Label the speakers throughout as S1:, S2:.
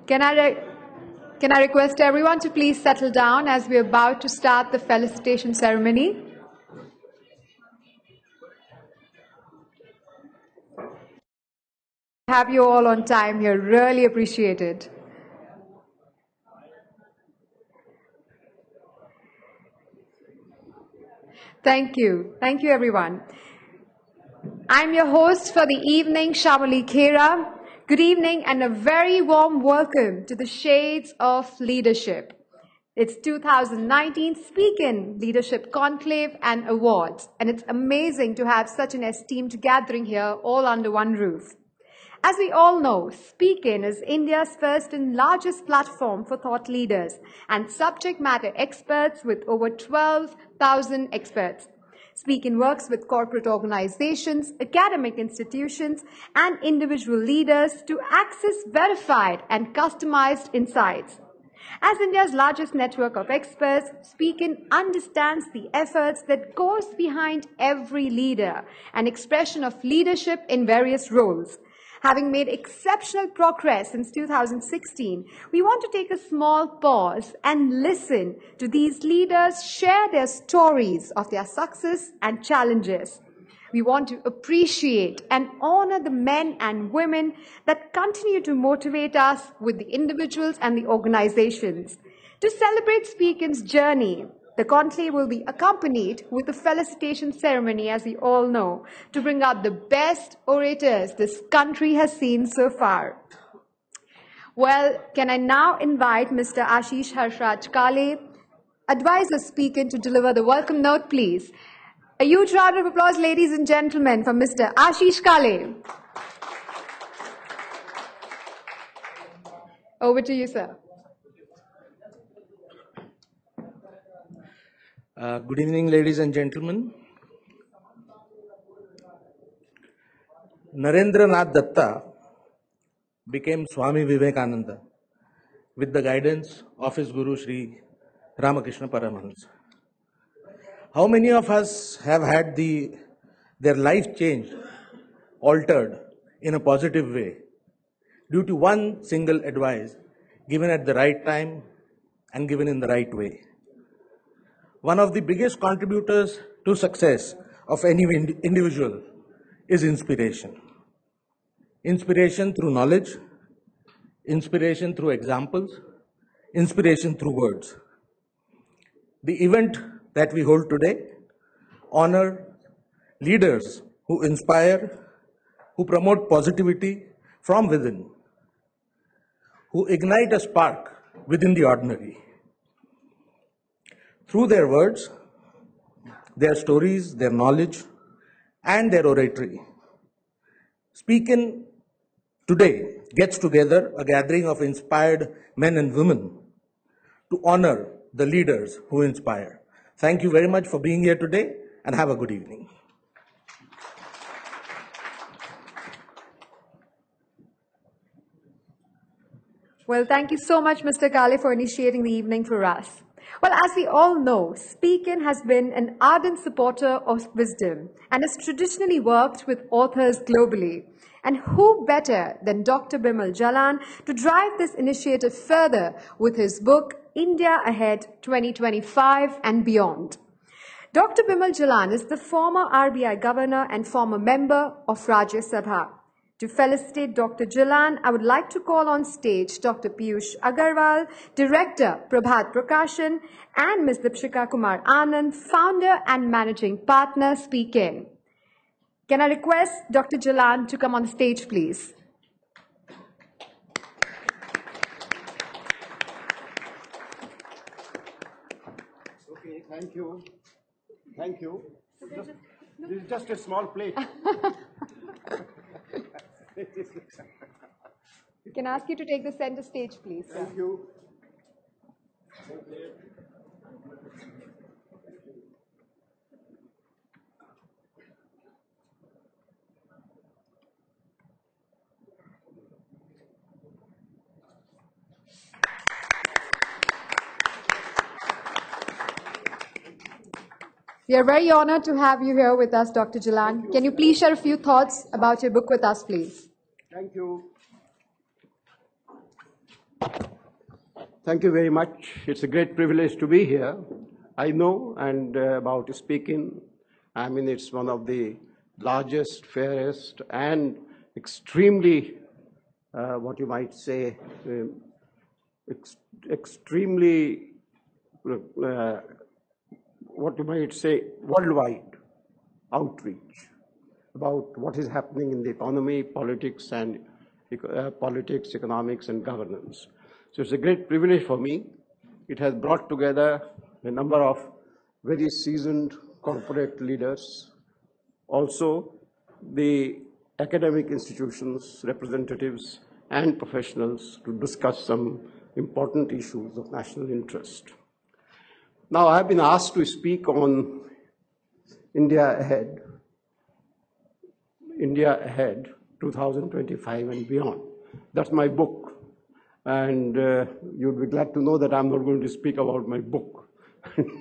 S1: Can can I request everyone to please settle down as we're about to start the felicitation ceremony? Have you all on time here, really appreciate it. Thank you everyone. I'm your host for the evening, Shamali Khera. Good evening and a very warm welcome to the Shades of Leadership. It's 2019 SpeakIn Leadership Conclave and Awards, and it's amazing to have such an esteemed gathering here all under one roof. As we all know, SpeakIn is India's first and largest platform for thought leaders and subject matter experts with over 12,000 experts. SpeakIn works with corporate organizations, academic institutions, and individual leaders to access verified and customized insights. As India's largest network of experts, SpeakIn understands the efforts that goes behind every leader, an expression of leadership in various roles. Having made exceptional progress since 2016, we want to take a small pause and listen to these leaders share their stories of their success and challenges. We want to appreciate and honor the men and women that continue to motivate us with the individuals and the organizations. To celebrate SpeakIn's journey, the conclave will be accompanied with a felicitation ceremony, as we all know, to bring out the best orators this country has seen so far. Well, can I now invite Mr. Ashish Harshraj Kale, advisor SpeakIn, to deliver the welcome note, please. A huge round of applause, ladies and gentlemen, for Mr. Ashish Kale. Over to you, sir.
S2: Good evening, ladies and gentlemen. Narendranath Datta became Swami Vivekananda with the guidance of his Guru Sri Ramakrishna Paramahansa. How many of us have had their life changed, altered in a positive way due to one single advice given at the right time and given in the right way? One of the biggest contributors to success of any individual is inspiration. Inspiration through knowledge, inspiration through examples, inspiration through words. The event that we hold today honor leaders who inspire, who promote positivity from within, who ignite a spark within the ordinary. Through their words, their stories, their knowledge, and their oratory, SpeakIn today gets together a gathering of inspired men and women to honor the leaders who inspire. Thank you very much for being here today, and have a good evening.
S1: Well, thank you so much, Mr. Kale, for initiating the evening for us. Well, as we all know, SpeakIn has been an ardent supporter of wisdom and has traditionally worked with authors globally. And who better than Dr. Bimal Jalan to drive this initiative further with his book, India Ahead 2025 and Beyond. Dr. Bimal Jalan is the former RBI governor and former member of Rajya Sabha. To felicitate Dr. Jalan, I would like to call on stage Dr. Piyush Agarwal, Director, Prabhat Prakashan, and Ms. Dipshika Kumar Anand, Founder and Managing Partner, SpeakIn. Can I request Dr. Jalan to come on stage, please?
S3: Okay, thank you. Thank you. This is just a small plate.
S1: Can I ask you to take the center stage, please?
S3: Thank you.
S1: We are very honored to have you here with us, Dr. Jalan. Can you please share a few thoughts about your book with us, please?
S3: Thank you. Thank you very much. It's a great privilege to be here. I know and about SpeakIn. I mean, it's one of the largest, fairest, and extremely, what you might say, extremely, what you might say, worldwide outreach about what is happening in the economy, politics, and politics, economics, and governance. So it's a great privilege for me. It has brought together a number of very seasoned corporate leaders, also the academic institutions, representatives, and professionals to discuss some important issues of national interest. Now, I have been asked to speak on India Ahead 2025 and beyond. That's my book. And you'd be glad to know that I'm not going to speak about my book.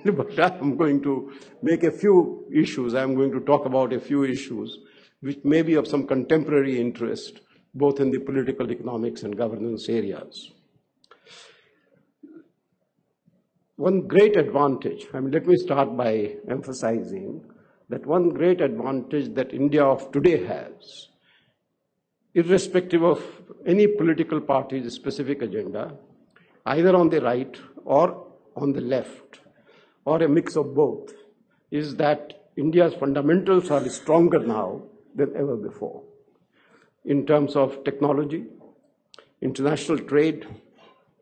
S3: But I'm going to make a few issues. I'm going to talk about a few issues which may be of some contemporary interest, both in the political, economics, and governance areas. One great advantage, let me start by emphasizing that one great advantage that India of today has, irrespective of any political party's specific agenda, either on the right or on the left, or a mix of both, is that India's fundamentals are stronger now than ever before in terms of technology, international trade,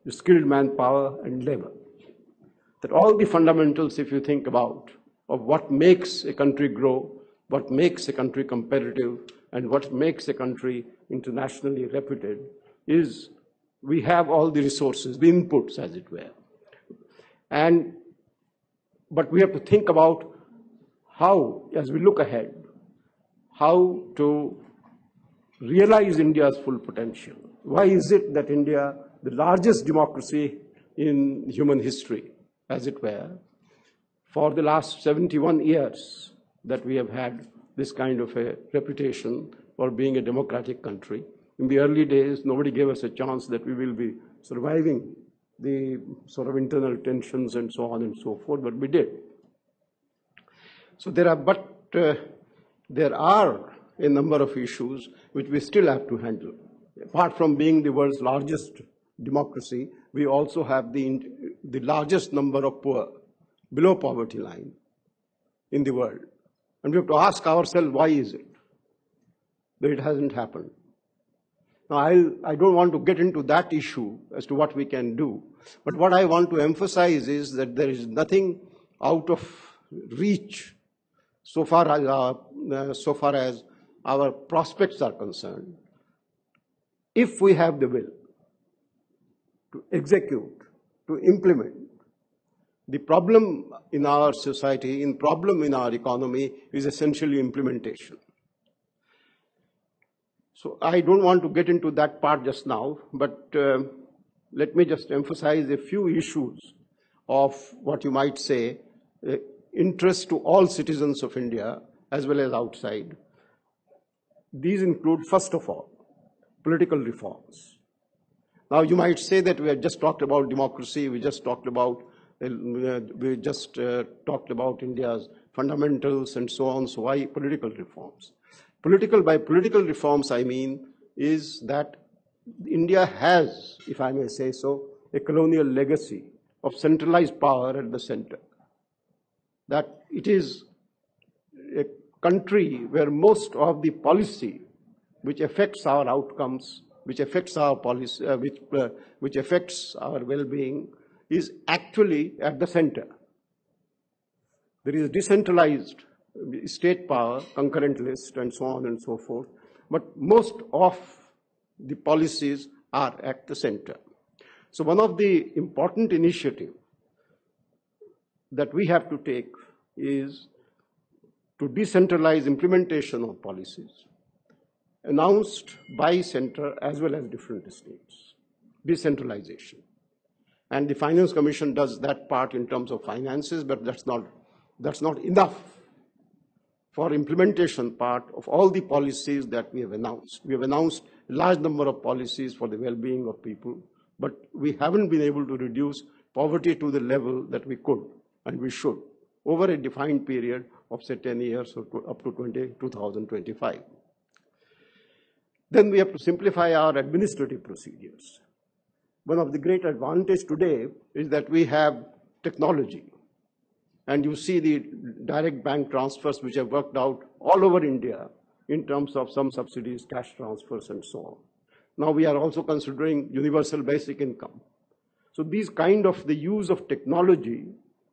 S3: skilled manpower, and labor. That all the fundamentals, if you think about, of what makes a country grow, what makes a country competitive, and what makes a country internationally reputed, is we have all the resources, the inputs, as it were. But we have to think about how, as we look ahead, how to realize India's full potential. Why is it that India, the largest democracy in human history, as it were, for the last 71 years that we have had this kind of a reputation for being a democratic country. In the early days, nobody gave us a chance that we will be surviving the sort of internal tensions and so on and so forth, but we did. So there are a number of issues which we still have to handle. Apart from being the world's largest democracy, we also have the largest number of poor below poverty line in the world. And we have to ask ourselves, why is it that it hasn't happened? Now, I don't want to get into that issue as to what we can do, but what I want to emphasize is that there is nothing out of reach so far as our prospects are concerned, if we have the will to execute, to implement. The problem in our society, the problem in our economy is essentially implementation. So I don't want to get into that part just now, but let me just emphasize a few issues of what you might say interest to all citizens of India as well as outside. These include, first of all, political reforms. Now you might say that we have just talked about democracy, we just talked about India's fundamentals and so on, so why political reforms? By political reforms, I mean, is that India has, if I may say so, a colonial legacy of centralized power at the center. That it is a country where most of the policy which affects our outcomes, which affects our policy, which affects our well-being, is actually at the center. There is decentralized state power, concurrent list, and so on and so forth, but most of the policies are at the center. So one of the important initiatives that we have to take is to decentralize implementation of policies announced by center as well as different states. Decentralization. And the Finance Commission does that part in terms of finances, but that's not enough for implementation part of all the policies that we have announced. We have announced a large number of policies for the well-being of people, but we haven't been able to reduce poverty to the level that we could and we should over a defined period of, say, 10 years or up to 2025. Then we have to simplify our administrative procedures. One of the great advantages today is that we have technology. And you see the direct bank transfers which have worked out all over India in terms of some subsidies, cash transfers, and so on. Now we are also considering universal basic income. So these kind of the use of technology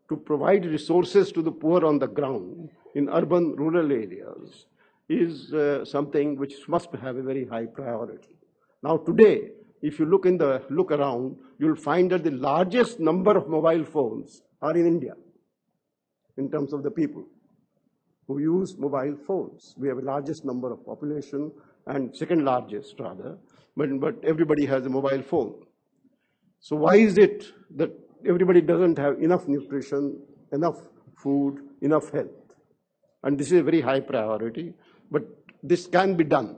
S3: to provide resources to the poor on the ground in urban, rural areas is something which must have a very high priority. Now today, if you look around, you'll find that the largest number of mobile phones are in India in terms of the people who use mobile phones. We have the largest number of population and second largest rather, but everybody has a mobile phone. So why is it that everybody doesn't have enough nutrition, enough food, enough health? And this is a very high priority, but this can be done,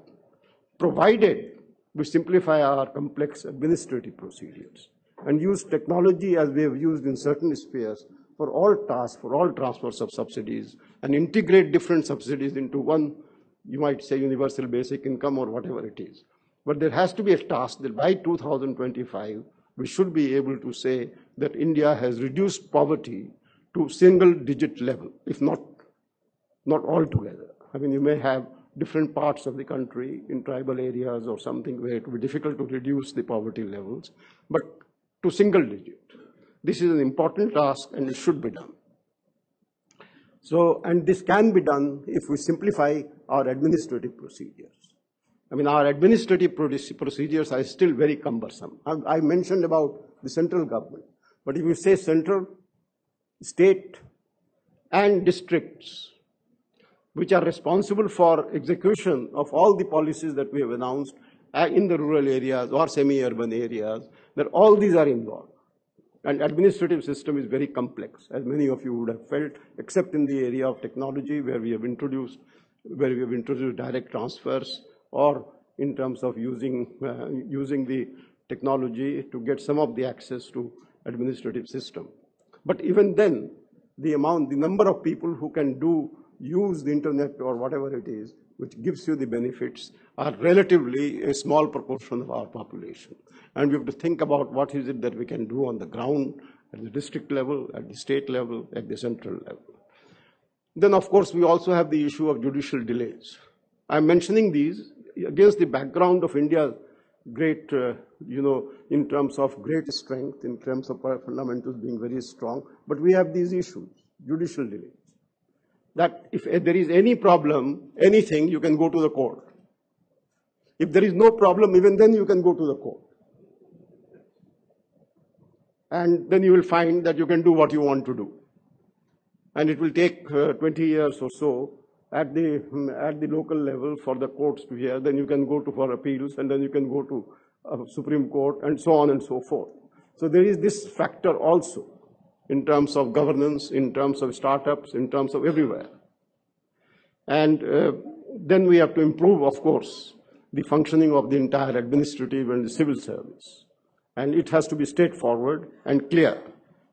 S3: provided we simplify our complex administrative procedures and use technology as we have used in certain spheres for all tasks, for all transfers of subsidies, and integrate different subsidies into one, you might say, universal basic income or whatever it is. But there has to be a task that by 2025, we should be able to say that India has reduced poverty to single-digit level, if not altogether. I mean, you may have different parts of the country in tribal areas or something where it will be difficult to reduce the poverty levels, but to single digit. This is an important task and it should be done. So, and this can be done if we simplify our administrative procedures. I mean, our administrative procedures are still very cumbersome. I mentioned about the central government, but if you say central, state, and districts, which are responsible for execution of all the policies that we have announced in the rural areas or semi-urban areas, that all these are involved. And administrative system is very complex, as many of you would have felt, except in the area of technology where we have introduced direct transfers, or in terms of using the technology to get some of the access to administrative system. But even then, the number of people who can use the internet or whatever it is, which gives you the benefits, are relatively a small proportion of our population. And we have to think about what is it that we can do on the ground, at the district level, at the state level, at the central level. Then, of course, we also have the issue of judicial delays. I'm mentioning these against the background of India's great, in terms of great strength, in terms of our fundamentals being very strong, but we have these issues, judicial delays. That if there is any problem, anything, you can go to the court. If there is no problem, even then you can go to the court. And then you will find that you can do what you want to do. And it will take 20 years or so at the local level for the courts to hear. Then you can go for appeals, and then you can go to Supreme Court, and so on and so forth. So there is this factor also, in terms of governance, in terms of startups, in terms of everywhere. And then we have to improve, of course, the functioning of the entire administrative and the civil service. And it has to be straightforward and clear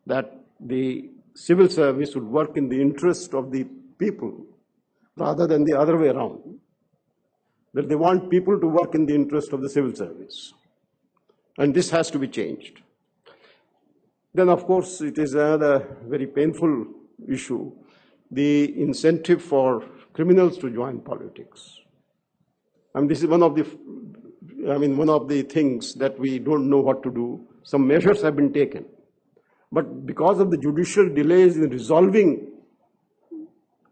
S3: that the civil service would work in the interest of the people rather than the other way around. That they want people to work in the interest of the civil service. And this has to be changed. Then, of course, it is another very painful issue, the incentive for criminals to join politics. And this is one of the things that we don't know what to do. Some measures have been taken. But because of the judicial delays in resolving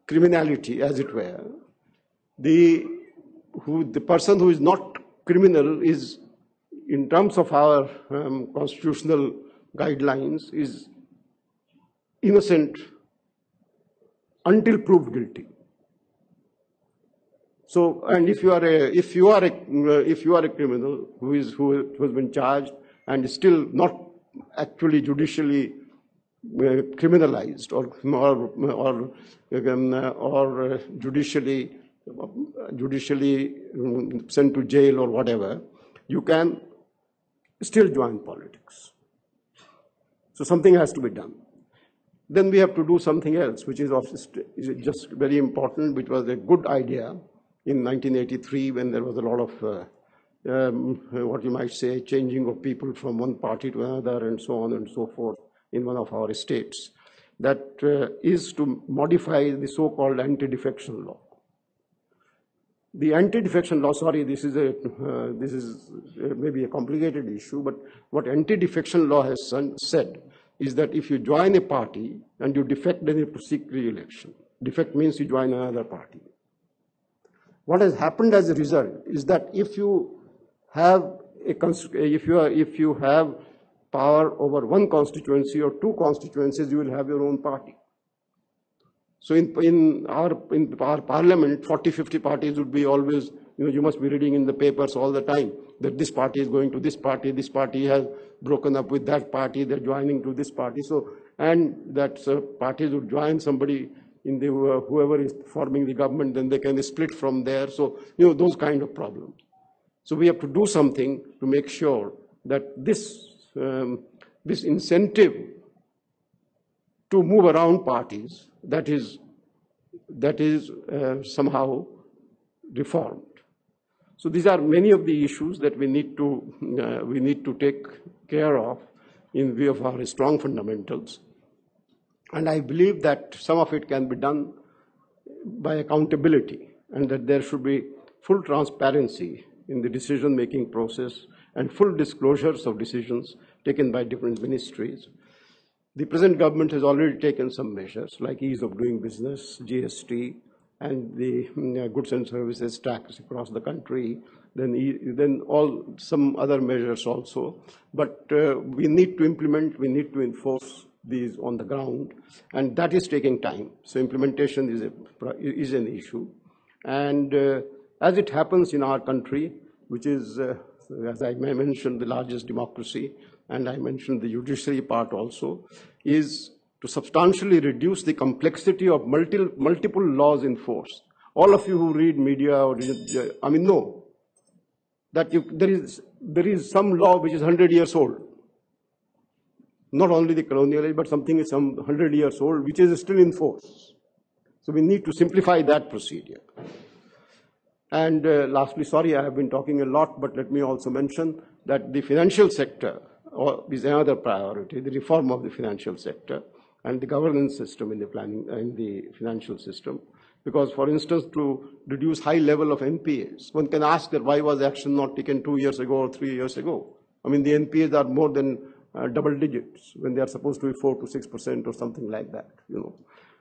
S3: criminality, as it were, the person who is not criminal is, in terms of our constitutional guidelines, is innocent until proved guilty. So, and if you are a criminal who has been charged and is still not actually judicially criminalized or judicially sent to jail or whatever, you can still join politics. So something has to be done. Then we have to do something else, which is just very important, which was a good idea in 1983 when there was a lot of, what you might say, changing of people from one party to another and so on and so forth in one of our states. That is to modify the so-called anti-defection law. The anti-defection law, sorry, this is maybe a complicated issue, but what anti-defection law has said is that if you join a party and you defect, then you have to seek re-election. Defect means you join another party. What has happened as a result is that if you have power over one constituency or two constituencies, you will have your own party. So in our parliament, 40-50 parties would be always You must be reading in the papers all the time that this party is going to this party has broken up with that party, they're joining to this party. So, and that parties would join somebody in the whoever is forming the government, then they can split from there. So, those kind of problems. So we have to do something to make sure that this incentive to move around parties, that is somehow reformed. So these are many of the issues that we need to take care of in view of our strong fundamentals. And I believe that some of it can be done by accountability, and that there should be full transparency in the decision-making process and full disclosures of decisions taken by different ministries. The present government has already taken some measures like ease of doing business, GST, and the goods and services tax across the country, then some other measures also. But we need to implement, we need to enforce these on the ground, and that is taking time. So implementation is an issue. And as it happens in our country, which is, as I mentioned, the largest democracy, and I mentioned the judiciary part also, is to substantially reduce the complexity of multiple laws in force. All of you who read media, know that there is some law which is 100 years old. Not only the colonial age, but something is some 100 years old, which is still in force. So we need to simplify that procedure. And lastly, sorry, I have been talking a lot, but let me also mention that the financial sector is another priority, the reform of the financial sector and the governance system in the financial system. Because, for instance, to reduce high level of NPAs, one can ask that why was action not taken 2 years ago or 3 years ago? The NPAs are more than double digits when they are supposed to be 4 to 6% or something like that.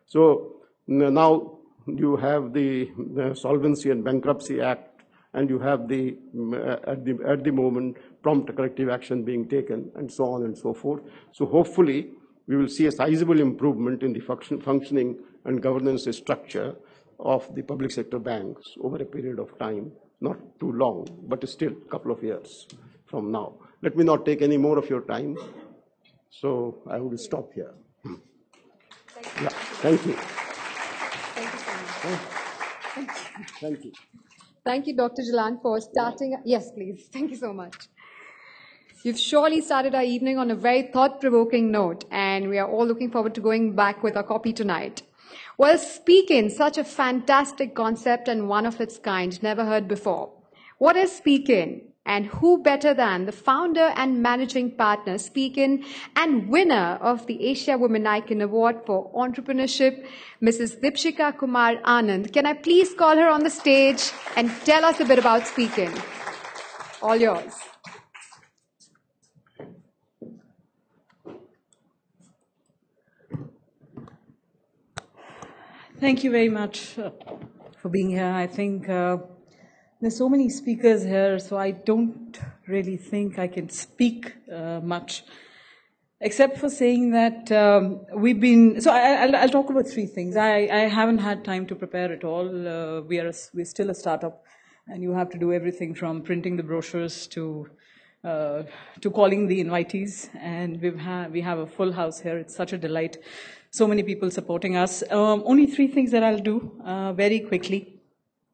S3: So now you have the Solvency and Bankruptcy Act, and you have at the moment prompt corrective action being taken, and so on and so forth. So hopefully we will see a sizable improvement in the functioning and governance structure of the public sector banks over a period of time, not too long, but still a couple of years from now. Let me not take any more of your time, so I will stop here. Thank you.
S1: Thank you so much.
S3: Thank you.
S1: Thank you, Dr. Jalan, for starting. Yes, please. Thank you so much. You've surely started our evening on a very thought-provoking note, and we are all looking forward to going back with our copy tonight. Well, SpeakIn, such a fantastic concept and one of its kind, never heard before. What is SpeakIn? And who better than the founder and managing partner, SpeakIn, and winner of the Asia Women Icon Award for Entrepreneurship, Mrs. Dipshika Kumar Anand. Can I please call her on the stage and tell us a bit about SpeakIn? All yours.
S4: Thank you very much for being here. I think there's so many speakers here, so I don't really think I can speak much, except for saying that we've been. So I'll talk about three things. I haven't had time to prepare at all. We're still a startup, and you have to do everything from printing the brochures to calling the invitees. And we have a full house here. It's such a delight. So many people supporting us. Only three things that I'll do very quickly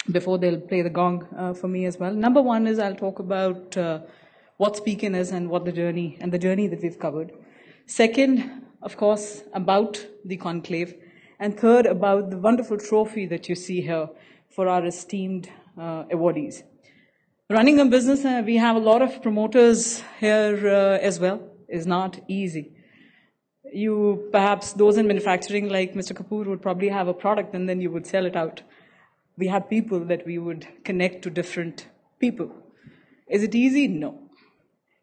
S4: before they'll play the gong for me as well. Number one is I'll talk about what SpeakIn is and what the journey that we've covered. Second, of course, about the conclave. And third, about the wonderful trophy that you see here for our esteemed awardees. Running a business, we have a lot of promoters here as well, is not easy. You, perhaps those in manufacturing like Mr. Kapoor would probably have a product and then you would sell it out. We have people that we would connect to different people. Is it easy? No.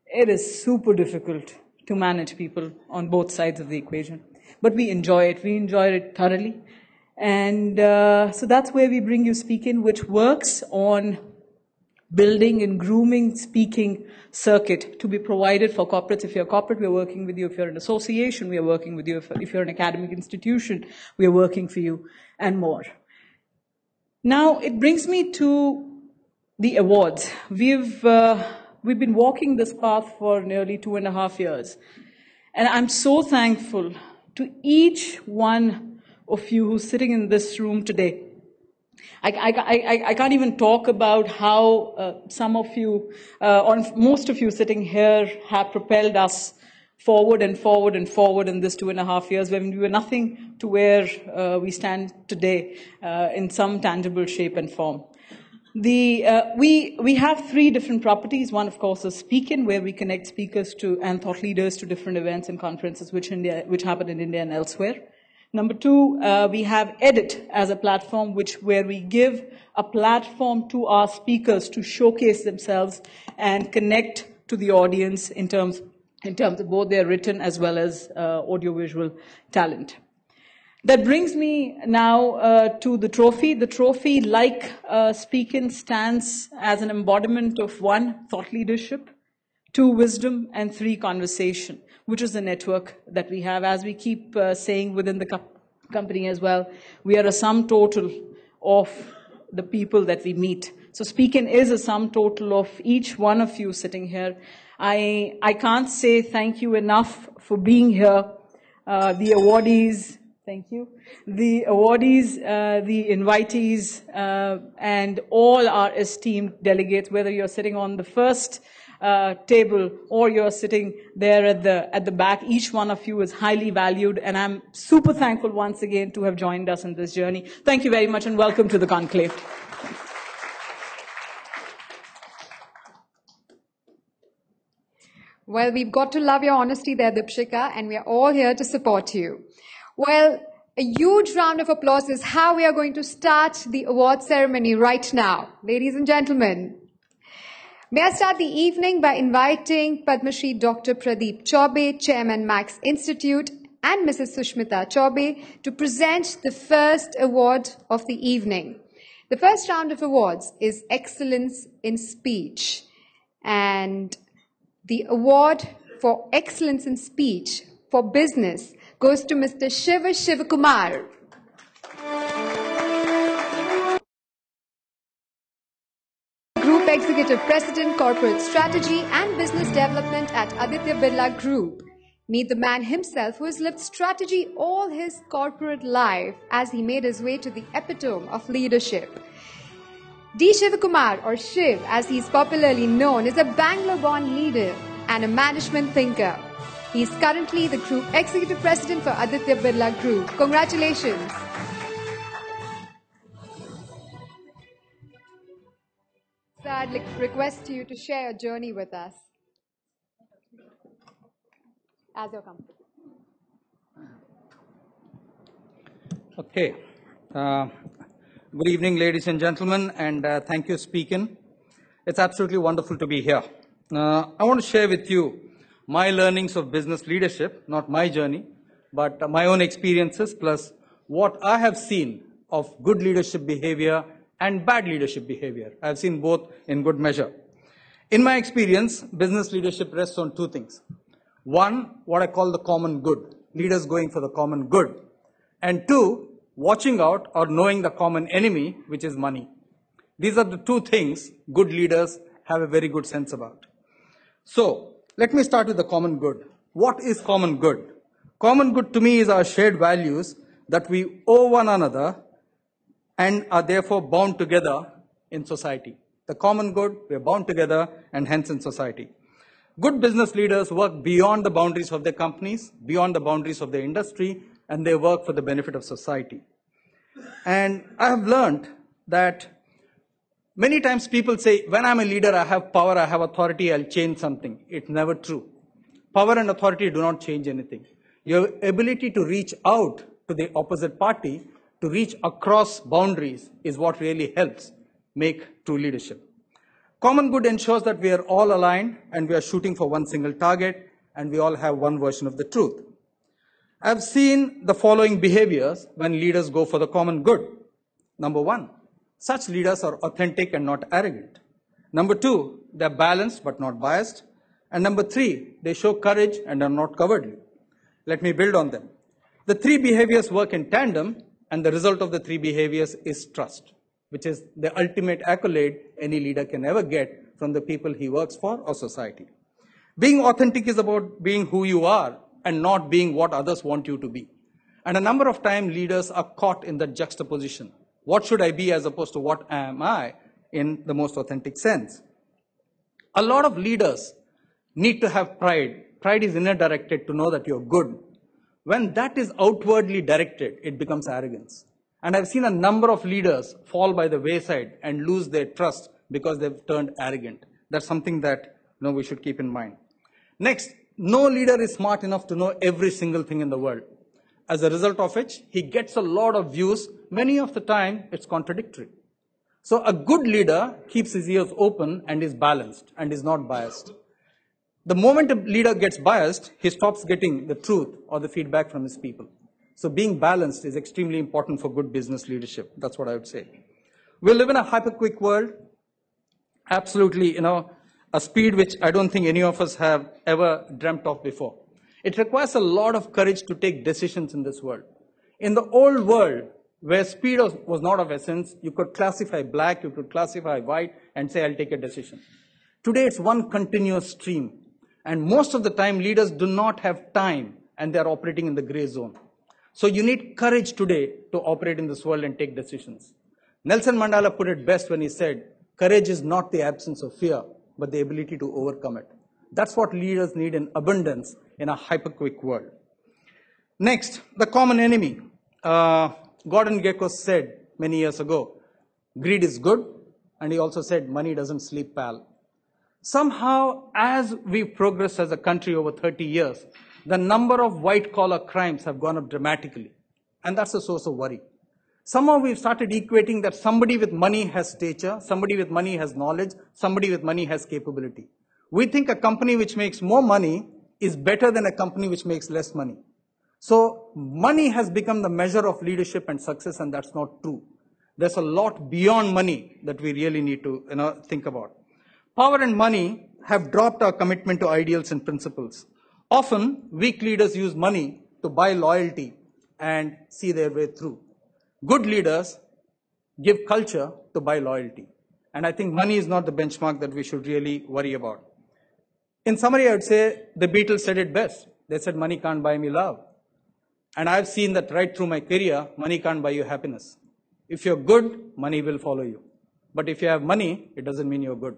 S4: It is super difficult to manage people on both sides of the equation. But we enjoy it. We enjoy it thoroughly. And so that's where we bring you SpeakIn, which works on building and grooming speaking circuit to be provided for corporates. If you're a corporate, we're working with you. If you're an association, we are working with you. If you're an academic institution, we are working for you, and more. Now, it brings me to the awards. We've been walking this path for nearly 2.5 years. And I'm so thankful to each one of you who's sitting in this room today. I can't even talk about how some of you, or most of you sitting here have propelled us forward and forward and forward in this 2.5 years when we were nothing to where we stand today in some tangible shape and form. We have 3 different properties. One, of course, is SpeakIn, where we connect speakers to and thought leaders to different events and conferences which happen in India and elsewhere. Number 2, we have Edit as a platform where we give a platform to our speakers to showcase themselves and connect to the audience in terms of both their written as well as audiovisual talent. That brings me now to the trophy. The trophy, like SpeakIn, stands as an embodiment of 1, thought leadership, 2, wisdom, and 3, conversation, which is the network that we have. As we keep saying within the company as well, we are a sum total of the people that we meet. So SpeakIn is a sum total of each one of you sitting here. I can't say thank you enough for being here. The awardees, thank you. The awardees, the invitees, and all our esteemed delegates, whether you're sitting on the first table or you're sitting there at the back, each one of you is highly valued, and I'm super thankful once again to have joined us in this journey. Thank you very much and welcome to the conclave.
S1: Well, we've got to love your honesty there, Dipshika, and we are all here to support you. Well, a huge round of applause is how we are going to start the award ceremony right now. Ladies and gentlemen, may I start the evening by inviting Padma Shri Dr. Pradeep Chaube, Chairman Max Institute, and Mrs. Sushmita Chaube to present the first award of the evening. The first round of awards is Excellence in Speech, and the award for Excellence in Speech for Business goes to Mr. Shivakumar. Group Executive President, Corporate Strategy and Business Development at Aditya Birla Group. Meet the man himself who has lived strategy all his corporate life as he made his way to the epitome of leadership. D. Shivakumar, or Shiv as he is popularly known, is a Bangalore-born leader and a management thinker. He is currently the Group Executive President for Aditya Birla Group. Congratulations. So I'd like to request you to share your journey with us as your company.
S5: Okay. Good evening, ladies and gentlemen, and thank you, SpeakIn. It's absolutely wonderful to be here. I want to share with you my learnings of business leadership, not my journey, but my own experiences, plus what I have seen of good leadership behavior and bad leadership behavior. I've seen both in good measure. In my experience, business leadership rests on 2 things. 1, what I call the common good, leaders going for the common good. And 2, watching out or knowing the common enemy, which is money. These are the 2 things good leaders have a very good sense about. So, let me start with the common good. What is common good? Common good to me is our shared values that we owe one another and are therefore bound together in society. The common good, we are bound together and hence in society. Good business leaders work beyond the boundaries of their companies, beyond the boundaries of their industry, and they work for the benefit of society. And I have learned that many times people say, when I'm a leader, I have power, I have authority, I'll change something. It's never true. Power and authority do not change anything. Your ability to reach out to the opposite party, to reach across boundaries, is what really helps make true leadership. Common good ensures that we are all aligned and we are shooting for one single target and we all have one version of the truth. I've seen the following behaviors when leaders go for the common good. Number 1, such leaders are authentic and not arrogant. Number 2, they're balanced but not biased. And number 3, they show courage and are not cowardly. Let me build on them. The 3 behaviors work in tandem, and the result of the 3 behaviors is trust. which is the ultimate accolade any leader can ever get from the people he works for or society. Being authentic is about being who you are and not being what others want you to be. And a number of times leaders are caught in that juxtaposition. What should I be as opposed to what am I in the most authentic sense? A lot of leaders need to have pride. Pride is inner directed to know that you're good. When that is outwardly directed, it becomes arrogance. And I've seen a number of leaders fall by the wayside and lose their trust because they've turned arrogant. That's something that we should keep in mind. Next, no leader is smart enough to know every single thing in the world. As a result of which, he gets a lot of views. Many of the time, it's contradictory. So a good leader keeps his ears open and is balanced and is not biased. The moment a leader gets biased, he stops getting the truth or the feedback from his people. So being balanced is extremely important for good business leadership. That's what I would say. We live in a hyper-quick world. Absolutely, a speed which I don't think any of us have ever dreamt of before. It requires a lot of courage to take decisions in this world. In the old world, where speed was not of essence, you could classify black, you could classify white, and say, I'll take a decision. Today, it's one continuous stream. And most of the time, leaders do not have time, and they're operating in the gray zone. So you need courage today to operate in this world and take decisions. Nelson Mandela put it best when he said, courage is not the absence of fear, but the ability to overcome it. That's what leaders need in abundance in a hyper-quick world. Next, the common enemy. Gordon Gekko said many years ago, greed is good, and he also said, money doesn't sleep, pal. Somehow, as we progress as a country over 30 years, the number of white-collar crimes have gone up dramatically, and that's a source of worry. Somehow we've started equating that somebody with money has stature, somebody with money has knowledge, somebody with money has capability. We think a company which makes more money is better than a company which makes less money. So money has become the measure of leadership and success, and that's not true. There's a lot beyond money that we really need to think about. Power and money have dropped our commitment to ideals and principles. Often, weak leaders use money to buy loyalty and see their way through. Good leaders give culture to buy loyalty. And I think money is not the benchmark that we should really worry about. In summary, I would say the Beatles said it best. They said, money can't buy me love. And I've seen that right through my career, money can't buy you happiness. If you're good, money will follow you. But if you have money, it doesn't mean you're good.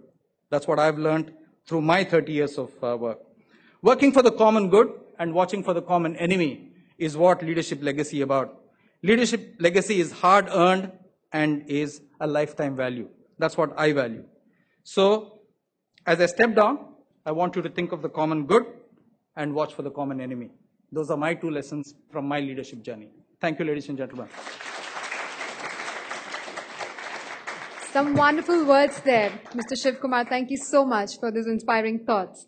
S5: That's what I've learned through my 30 years of work. Working for the common good and watching for the common enemy is what leadership legacy is about. Leadership legacy is hard earned and is a lifetime value. That's what I value. So, as I step down, I want you to think of the common good and watch for the common enemy. Those are my 2 lessons from my leadership journey. Thank you, ladies and gentlemen.
S1: Some wonderful words there, Mr. Shiv Kumar. Thank you so much for those inspiring thoughts.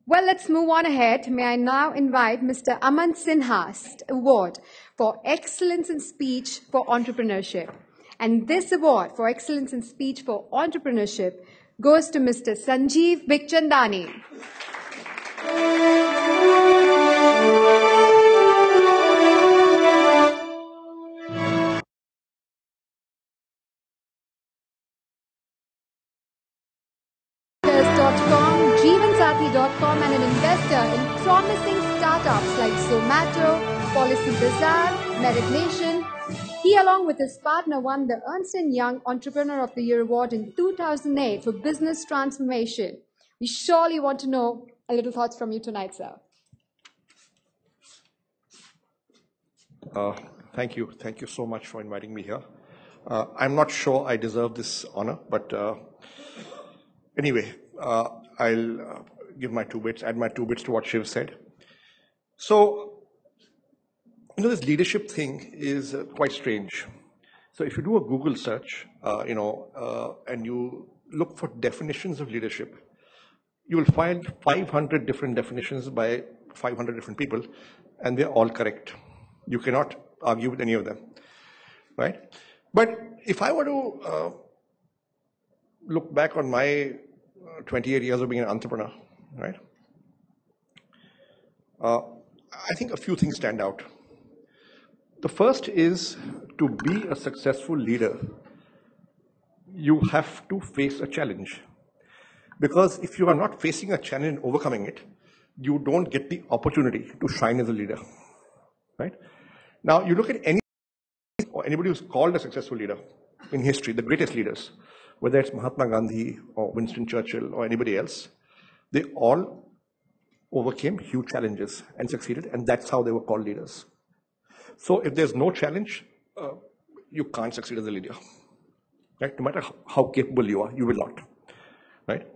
S1: Well, let's move on ahead. May I now invite Mr. Aman Sinha's award for Excellence in Speech for Entrepreneurship. And this award for Excellence in Speech for Entrepreneurship goes to Mr. Sanjeev Bikchandani. Jeevansathi.com and an investor in promising startups like Zomato, Policy Bazaar, Merit Nation. He, along with his partner, won the Ernst & Young Entrepreneur of the Year Award in 2008 for business transformation. We surely want to know a little thoughts from you tonight, sir.
S6: Thank you. Thank you so much for inviting me here. I'm not sure I deserve this honor, but anyway, I'll give my 2 bits, add my 2 bits to what Shiv said. So, this leadership thing is quite strange. So if you do a Google search, and you look for definitions of leadership, you will find 500 different definitions by 500 different people, and they're all correct. You cannot argue with any of them, right? But if I were to look back on my 28 years of being an entrepreneur, right? I think a few things stand out. The first is to be a successful leader, you have to face a challenge. Because if you are not facing a challenge and overcoming it, you don't get the opportunity to shine as a leader, right? Now, you look at anybody who's called a successful leader in history, the greatest leaders, whether it's Mahatma Gandhi or Winston Churchill or anybody else, they all overcame huge challenges and succeeded, and that's how they were called leaders. So if there's no challenge, you can't succeed as a leader, right? No matter how capable you are, you will not, right?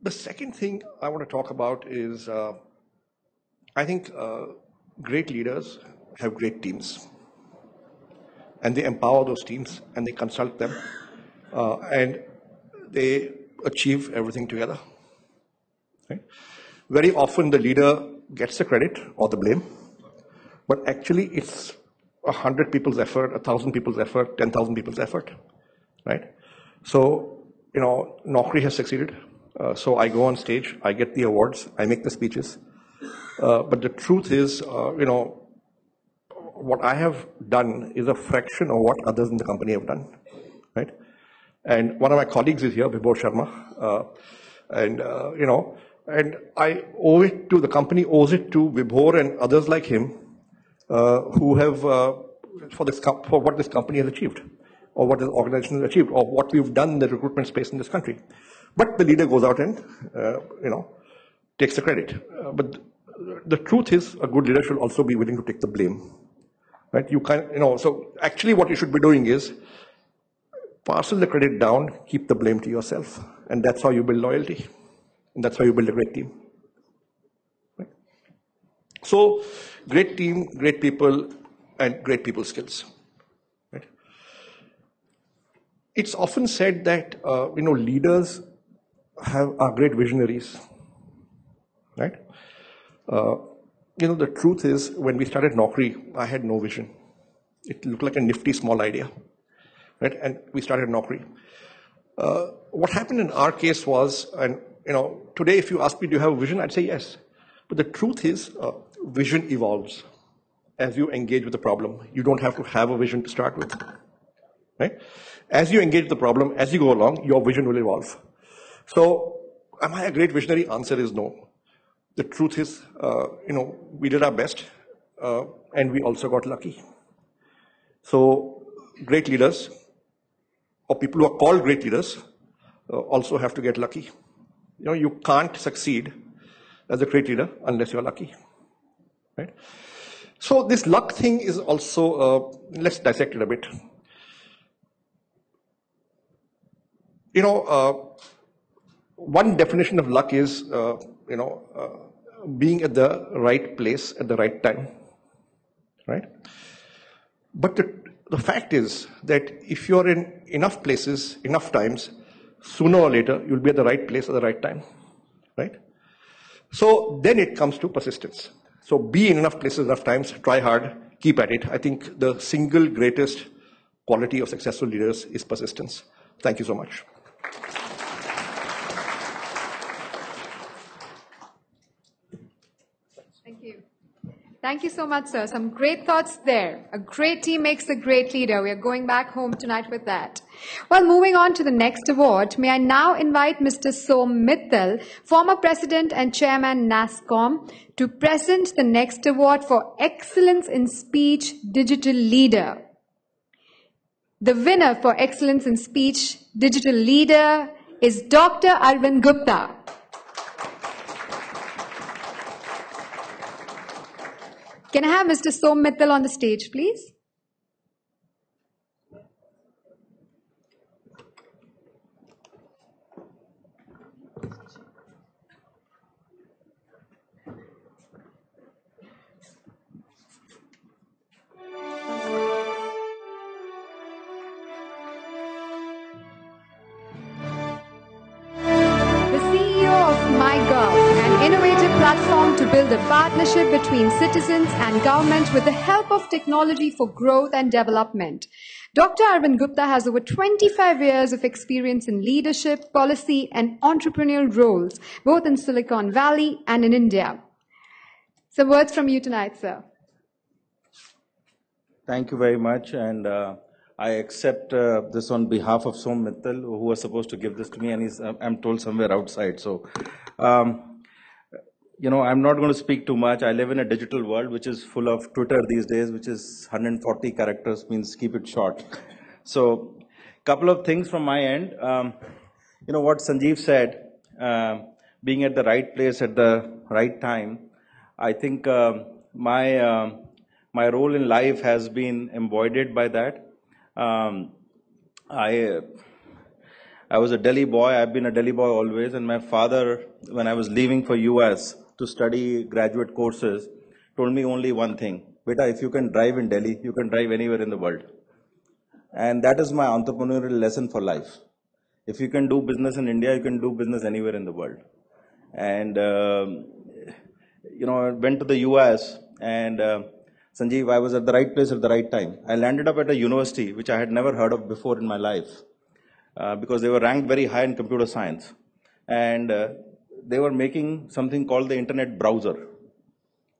S6: The second thing I want to talk about is, I think great leaders have great teams, and they empower those teams, and they consult them, and they achieve everything together. Right? Very often the leader gets the credit or the blame, but actually it's 100 people's effort, 1,000 people's effort, 10,000 people's effort, right? So, Naukri has succeeded. So I go on stage, I get the awards, I make the speeches. But the truth is, what I have done is a fraction of what others in the company have done, right? And one of my colleagues is here, Bimal Sharma, and I owe it to, the company owes it to Vibhor and others like him, who have, for what this company has achieved, or what this organization has achieved, or what we've done in the recruitment space in this country. But the leader goes out and, takes the credit. But the truth is, a good leader should also be willing to take the blame, right? You can't, so actually what you should be doing is parcel the credit down, keep the blame to yourself. And that's how you build loyalty. And that's how you build a great team. Right? So, great team, great people, and great people skills. Right? It's often said that, leaders are great visionaries. Right? The truth is, when we started Naukri, I had no vision. It looked like a nifty small idea. Right? And we started Naukri. What happened in our case was, and today if you ask me, do you have a vision? I'd say yes. But the truth is, vision evolves as you engage with the problem. You don't have to have a vision to start with, right? As you engage the problem, as you go along, your vision will evolve. So, am I a great visionary? Answer is no. The truth is, we did our best, and we also got lucky. So, great leaders, or people who are called great leaders, also have to get lucky. You can't succeed as a great leader unless you're lucky, right? So this luck thing is also, let's dissect it a bit. One definition of luck is, being at the right place at the right time, right? But the fact is that if you're in enough places, enough times, sooner or later, you'll be at the right place at the right time, right? So then it comes to persistence. So be in enough places, enough times, try hard, keep at it. I think the single greatest quality of successful leaders is persistence. Thank you so much.
S1: Thank you. Thank you so much, sir. Some great thoughts there. A great team makes a great leader. We are going back home tonight with that. Well, moving on to the next award, may I now invite Mr. Som Mittal, former President and Chairman NASSCOM, to present the next award for Excellence in Speech Digital Leader. The winner for Excellence in Speech Digital Leader is Dr. Arvind Gupta. Can I have Mr. Som Mittal on the stage, please? Platform to build a partnership between citizens and government with the help of technology for growth and development. Dr. Arvind Gupta has over 25 years of experience in leadership, policy, and entrepreneurial roles, both in Silicon Valley and in India. Some words from you tonight, sir.
S7: Thank you very much. And I accept this on behalf of Som Mittal, who was supposed to give this to me, and he's, I'm told, somewhere outside. So, I'm not going to speak too much. I live in a digital world, which is full of Twitter these days, which is 140 characters, means keep it short. So, couple of things from my end. What Sanjeev said, being at the right place at the right time, I think my role in life has been embodied by that. I was a Delhi boy. I've been a Delhi boy always. And my father, when I was leaving for US to study graduate courses, told me only one thing: "Beta, if you can drive in Delhi, you can drive anywhere in the world." And that is my entrepreneurial lesson for life. If you can do business in India, you can do business anywhere in the world. And, I went to the US, and Sanjeev, I was at the right place at the right time. I landed up at a university which I had never heard of before in my life, because they were ranked very high in computer science. And they were making something called the internet browser.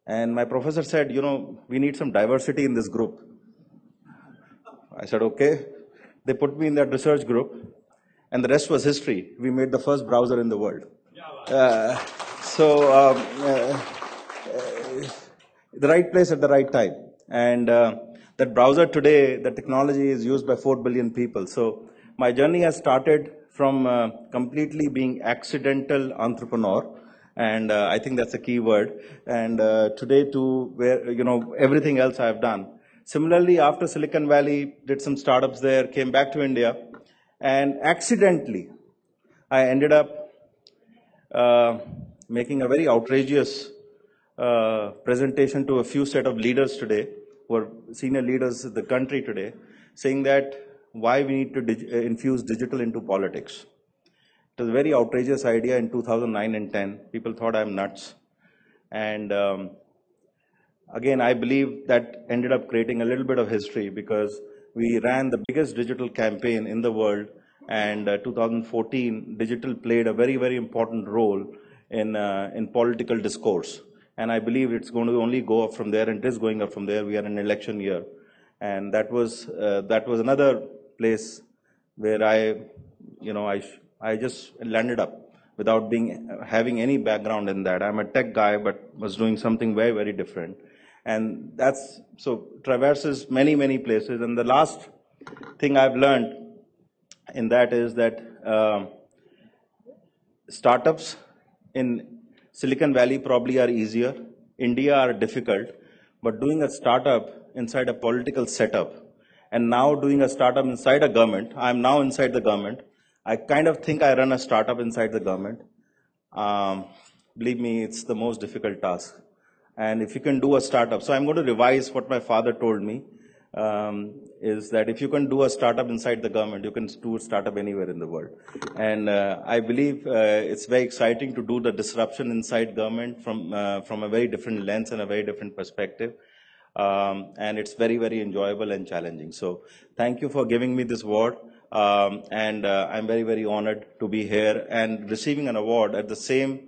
S7: And my professor said, we need some diversity in this group. I said, okay. They put me in that research group, and the rest was history. We made the first browser in the world. The right place at the right time. And that browser today, the technology is used by 4 billion people. So my journey has started from completely being accidental entrepreneur. And I think that's a key word. And today to where, everything else I've done. Similarly, after Silicon Valley, did some startups there, came back to India, and accidentally, I ended up making a very outrageous presentation to a few set of leaders today, who are senior leaders of the country today, saying that why we need to infuse digital into politics. It was a very outrageous idea in 2009 and 10. People thought I'm nuts. And again, I believe that ended up creating a little bit of history, because we ran the biggest digital campaign in the world, and 2014, digital played a very, very important role in political discourse. And I believe it's going to only go up from there, and it is going up from there. We are in an election year. And that was another place where I just landed up without having any background in that. I'm a tech guy, but was doing something very, very different. And traverses many, many places. And the last thing I've learned in that is that startups in Silicon Valley probably are easier. India are difficult. But doing a startup inside a political setup, and now doing a startup inside a government, I'm now inside the government. I kind of think I run a startup inside the government. Believe me, it's the most difficult task. And if you can do a startup, so I'm going to revise what my father told me, is that if you can do a startup inside the government, you can do a startup anywhere in the world. And I believe it's very exciting to do the disruption inside government from a very different lens and a very different perspective. And it's very, very enjoyable and challenging. So thank you for giving me this award. And I'm very, very honored to be here and receiving an award at the same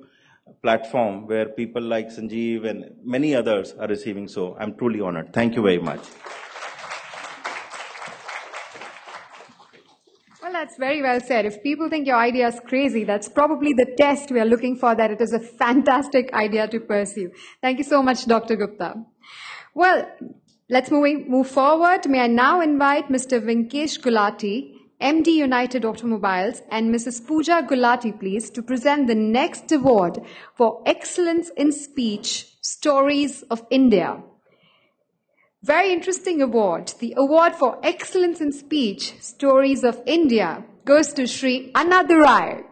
S7: platform where people like Sanjeev and many others are receiving. So I'm truly honored. Thank you very much.
S1: Well, that's very well said. If people think your idea is crazy, that's probably the test we are looking for, that it is a fantastic idea to pursue. Thank you so much, Dr. Gupta. Well, let's move forward. May I now invite Mr. Vinkesh Gulati, MD United Automobiles, and Mrs. Pooja Gulati, please, to present the next award for Excellence in Speech, Stories of India. Very interesting award. The award for Excellence in Speech, Stories of India goes to Shri Annadurai.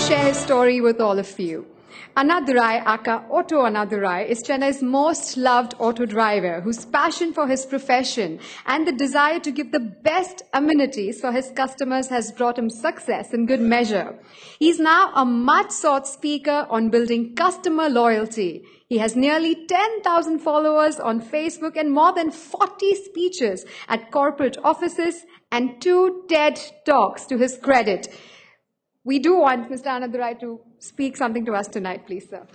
S1: Share his story with all of you. Annadurai aka Auto Annadurai is Chennai's most loved auto driver whose passion for his profession and the desire to give the best amenities for his customers has brought him success in good measure. He is now a much sought speaker on building customer loyalty. He has nearly 10,000 followers on Facebook and more than 40 speeches at corporate offices and 2 TED Talks to his credit. We do want Mr. Annadurai to speak something to us tonight, please, sir.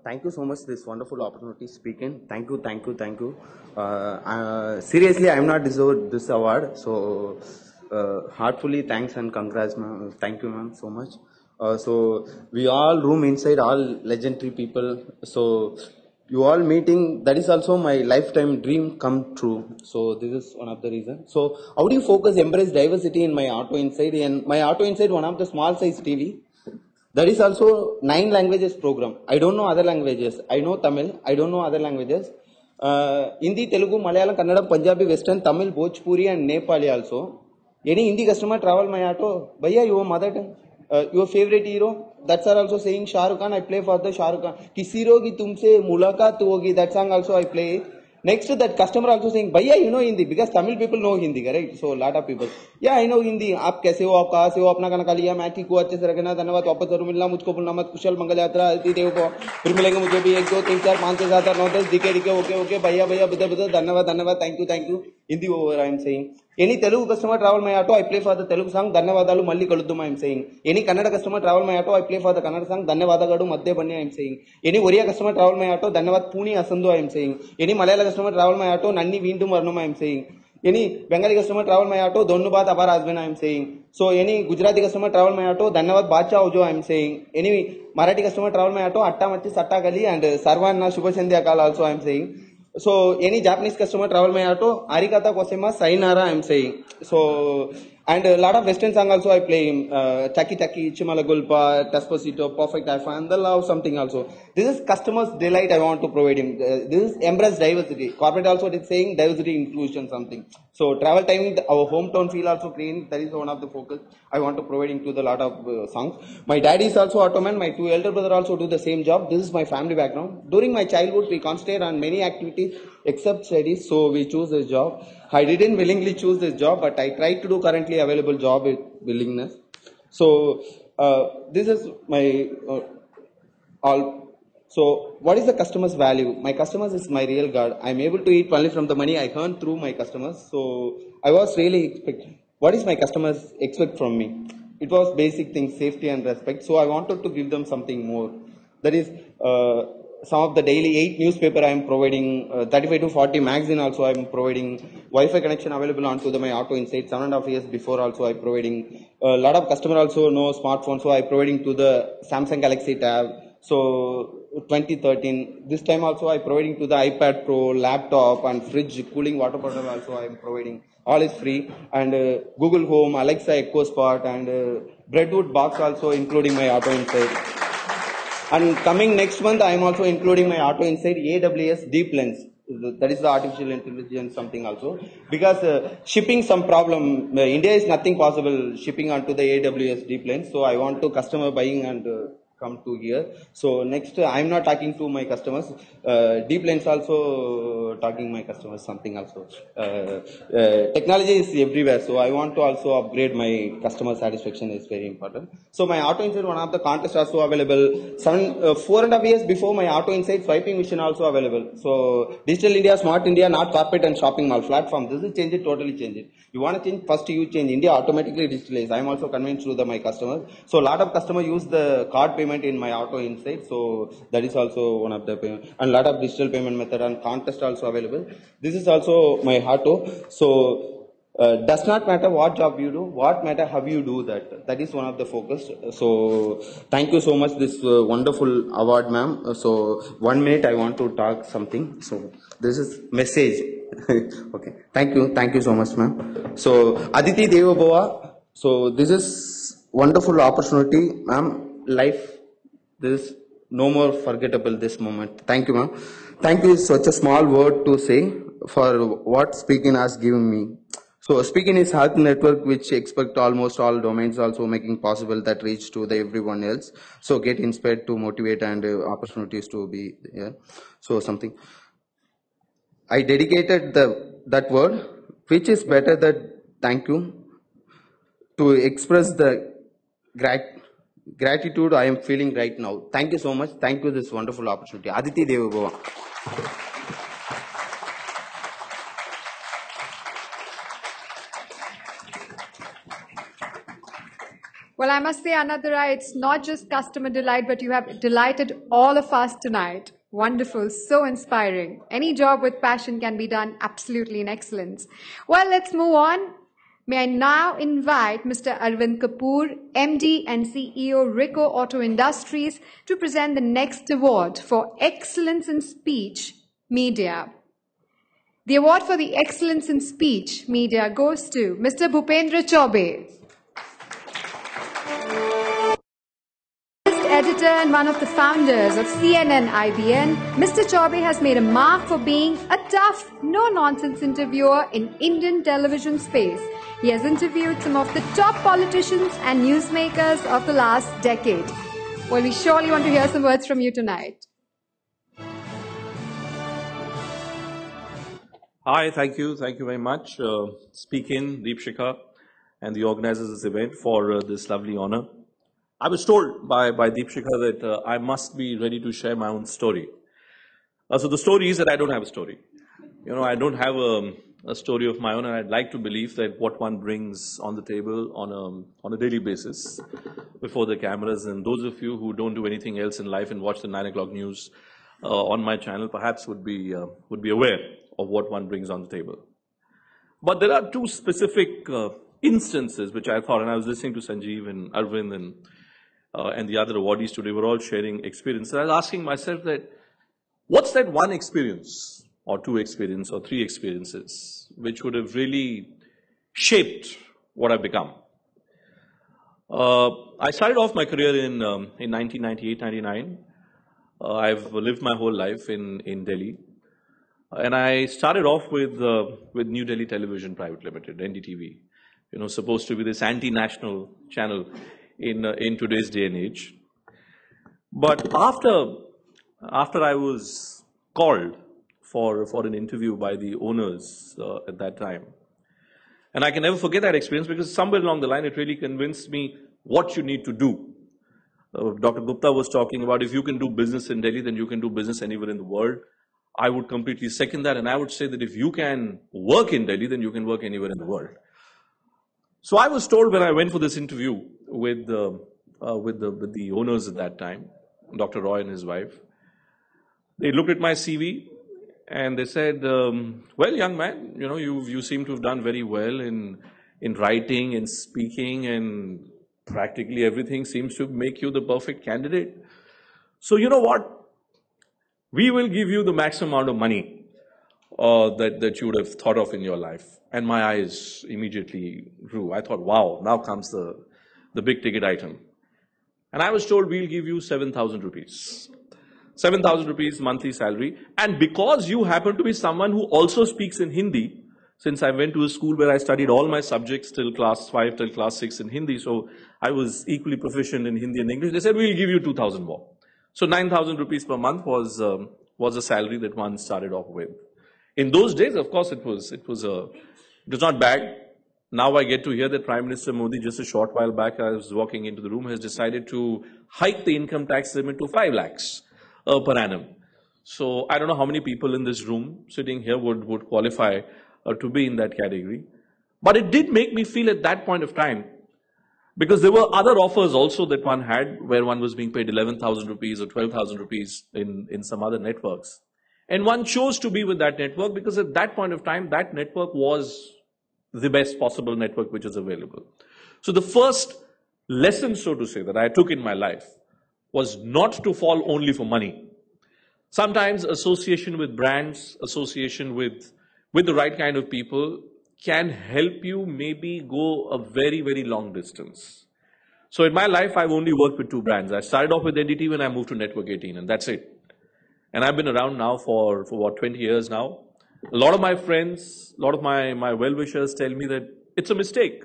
S8: Thank you so much for this wonderful opportunity to speak in. Thank you. Seriously, I am not deserved this award. So, heartfully thanks and congrats, ma'am. Thank you, ma'am, so much. So, we all room inside, all legendary people. So, you all meeting, that is also my lifetime dream come true. So, this is one of the reasons. So, how do you focus, embrace diversity in my Auto Inside? And my Auto Inside, one of the small size TV. That is also 9 languages program. I don't know other languages. I know Tamil. I don't know other languages. Hindi, Telugu, Malayalam, Kannada, Punjabi, Western, Tamil, Bhojpuri and Nepali also. Any Hindi customer travel my auto. Bhaiya, your mother tongue. Your favorite hero. That's are also saying Shah Rukh Khan. I play for the Shah Rukh Khan. Kisi rogi tumse mulaqat hogi. That song also I play. Next to that customer also saying, Bhaiya, you know Hindi, because Tamil people know Hindi, right? So, a lot of people. Yeah, I know Hindi. आप कैसे हो, आप कहाँ से हो, अपना खाना खा लिया, मैं ठीक हूँ, अच्छे से रखना, धन्यवाद, वापस जरूर मिलना, मुझको भूलना मत, कुशल मंगल यात्रा, अति देव को, फिर मिलेंगे मुझे भी 1 2 3 4 5 6 7 8 9 10 दिखे, ओके, भैया, बिदर, धन्यवाद, thank you, Hindi over, I am saying. Any Telugu customer travel my auto, I play for the Telugu song, Dhanyavadalu Malli Kaludum, I am saying. Any Kannada customer travel my auto, I play for the Kannada song, Dhanyavadagadu Madhya Banni, I am saying. Any Oriya customer travel my auto, Dhanyavad Puni Asandu, I am saying. Any Malayalam customer travel my auto, Nanni Vindu Marnum, I am saying. Any Bengali customer travel my auto, Donnubat Abar Asben, I am saying. So any Gujarati customer travel my auto, Dhanyavad Bacha Ojo, I am saying. Any Marathi customer travel my auto, Atta Machi Satta Gali and Sarvanna Shubhasandhya Kal also, I am saying. So, any Japanese customer travel my auto, Arikata Kosema, Sayonara, I am saying. So, and a lot of Western song also I play, Taki Taki, Chimalagulpa, Despacito, Perfect I Find the Love, something also. This is customer's delight I want to provide him. This is embrace diversity. Corporate also it is saying diversity, inclusion, something. So, travel time, our hometown feel also clean. That is one of the focus I want to provide him to the lot of songs. My dad is also automan. My 2 elder brother also do the same job. This is my family background. During my childhood, we concentrate on many activities except studies. So, we choose this job. I didn't willingly choose this job, but I tried to do currently available job with willingness. So, this is my all. So, what is the customer's value? My customers is my real God. I'm able to eat only from the money I earn through my customers. So, I was really expecting, what is my customers expect from me? It was basic things, safety and respect. So, I wanted to give them something more. That is, some of the daily 8 newspaper I am providing, 35 to 40 magazine also I am providing, Wi-Fi connection available onto my Auto Inside, 7.5 years before also I am providing, a lot of customer also know smartphone, so I am providing to the Samsung Galaxy Tab, so 2013, this time also I am providing to the iPad Pro, laptop and fridge, cooling water bottle also I am providing, all is free, and Google Home, Alexa Echo Spot and Breadwood box also including my Auto Inside. And coming next month, I am also including my Auto Inside AWS Deep Lens. That is the artificial intelligence something also. Because shipping some problem, India is nothing possible shipping onto the AWS Deep Lens. So I want to customer buying and come to here. So next, I am not talking to my customers. Deep Lens also talking my customers something also. Technology is everywhere. So I want to also upgrade my customer satisfaction is very important. So my Auto Inside, one of the contests also available. 4.5 years before my Auto Inside swiping machine also available. So Digital India, Smart India, not corporate and shopping mall platform. This is change it, totally change it. You want to change, first you change. India automatically digitalize. I am also convinced through my customers. So a lot of customers use the card payment in my Auto Inside. So that is also one of the payment. And a lot of digital payment method and contest also available. This is also my Auto. So does not matter what job you do, what matter how you do that. That is one of the focus. So thank you so much this wonderful award, ma'am. So 1 minute I want to talk something. So this is message. Okay. Thank you so much, ma'am. So Aditi Deva Bhava. So this is wonderful opportunity, ma'am. Life, this is no more forgettable this moment. Thank you, ma'am. Thank you is such a small word to say for what SpeakIn has given me. So SpeakIn is health network which expect almost all domains, also making possible that reach to the everyone else. So get inspired to motivate and opportunities to be here. So something I dedicated that word, which is better than thank you, to express the gratitude I am feeling right now. Thank you so much. Thank you this wonderful opportunity. Aditi Devagova.
S1: Well, I must say, Anadara, it's not just customer delight, but you have delighted all of us tonight. Wonderful, so inspiring. Any job with passion can be done absolutely in excellence. Well, let's move on. May I now invite Mr. Arvind Kapoor, MD and CEO, Ricoh Auto Industries, to present the next award for Excellence in Speech Media. The award for the Excellence in Speech Media goes to Mr. Bhupendra Chaube, editor and one of the founders of CNN IBN. Mr. Chaube has made a mark for being a tough, no-nonsense interviewer in Indian television space. He has interviewed some of the top politicians and newsmakers of the last decade. Well, we surely want to hear some words from you tonight.
S9: Hi, thank you very much. SpeakIn, Deepshikha, and the organizers of this event for this lovely honor. I was told by Deepshikha that I must be ready to share my own story. So the story is that I don't have a story. You know, I don't have a story of my own, and I'd like to believe that what one brings on the table on a daily basis before the cameras, and those of you who don't do anything else in life and watch the 9 o'clock news on my channel perhaps would be aware of what one brings on the table. But there are two specific instances which I thought, and I was listening to Sanjeev and Arvind and the other awardees today were all sharing experience. And I was asking myself that, what's that one experience or two experiences or three experiences which would have really shaped what I've become? I started off my career in 1998, 99. I've lived my whole life in Delhi. And I started off with New Delhi Television Private Limited, NDTV. You know, supposed to be this anti-national channel in today's day and age. But after I was called for an interview by the owners at that time, and I can never forget that experience because somewhere along the line it really convinced me what you need to do. Dr. Gupta was talking about if you can do business in Delhi, then you can do business anywhere in the world. I would completely second that, and I would say that if you can work in Delhi, then you can work anywhere in the world. So I was told when I went for this interview with the owners at that time, Dr. Roy and his wife, they looked at my CV and they said, well, young man, you know, you seem to have done very well in writing and speaking, and practically everything seems to make you the perfect candidate. So you know what? We will give you the maximum amount of money that you would have thought of in your life. And my eyes immediately grew. I thought, wow, now comes the big ticket item. And I was told, we'll give you 7,000 rupees. 7,000 rupees monthly salary. And because you happen to be someone who also speaks in Hindi, since I went to a school where I studied all my subjects till class 5, till class 6 in Hindi, so I was equally proficient in Hindi and English, they said, we'll give you 2,000 more. So 9,000 rupees per month was a salary that one started off with. In those days, of course, it was not bad. Now I get to hear that Prime Minister Modi, just a short while back, I was walking into the room, has decided to hike the income tax limit to 5 lakhs per annum. So I don't know how many people in this room sitting here would qualify to be in that category. But it did make me feel at that point of time, because there were other offers also that one had where one was being paid 11,000 rupees or 12,000 rupees in some other networks. And one chose to be with that network because at that point of time, that network was the best possible network which is available. So the first lesson, so to say, that I took in my life was not to fall only for money. Sometimes association with brands, association with the right kind of people can help you maybe go a very, very long distance. So in my life, I've only worked with 2 brands. I started off with NDTV and I moved to Network 18, and that's it. And I've been around now for what, 20 years now. A lot of my friends, a lot of my well-wishers tell me that it's a mistake.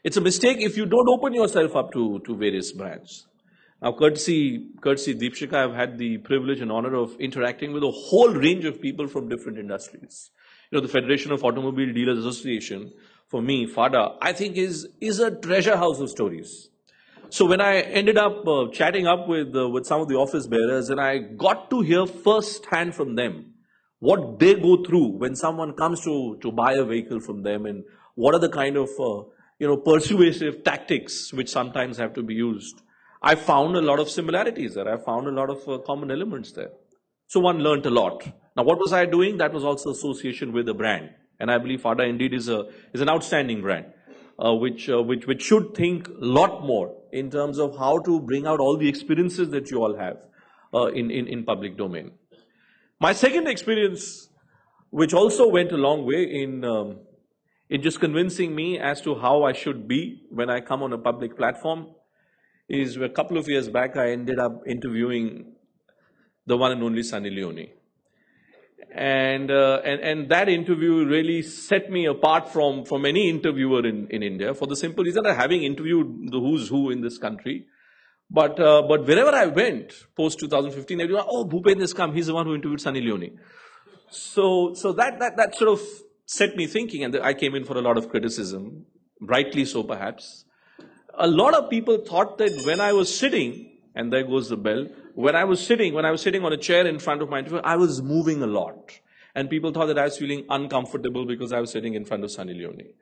S9: It's a mistake if you don't open yourself up to various brands. Now, courtesy Deepshika, I've had the privilege and honor of interacting with a whole range of people from different industries. You know, the Federation of Automobile Dealers Association, for me, FADA, I think is a treasure house of stories. So when I ended up chatting up with some of the office bearers, and I got to hear firsthand from them what they go through when someone comes to buy a vehicle from them, and what are the kind of persuasive tactics which sometimes have to be used. I found a lot of similarities there. I found a lot of common elements there. So one learned a lot. Now, what was I doing? That was also association with a brand, and I believe FADA indeed is an outstanding brand, which should think a lot more in terms of how to bring out all the experiences that you all have in public domain. My second experience, which also went a long way in just convincing me as to how I should be when I come on a public platform, is a couple of years back I ended up interviewing the one and only Sunny Leone. And that interview really set me apart from any interviewer in India, for the simple reason that having interviewed the who's who in this country, but wherever I went post 2015, everyone, oh, Bhupen has come, he's the one who interviewed Sunny Leone. So that sort of set me thinking, and I came in for a lot of criticism, rightly so perhaps. A lot of people thought that when I was sitting, and there goes the bell, when I was sitting on a chair in front of my interviewer, I was moving a lot. And people thought that I was feeling uncomfortable because I was sitting in front of Sunny Leone.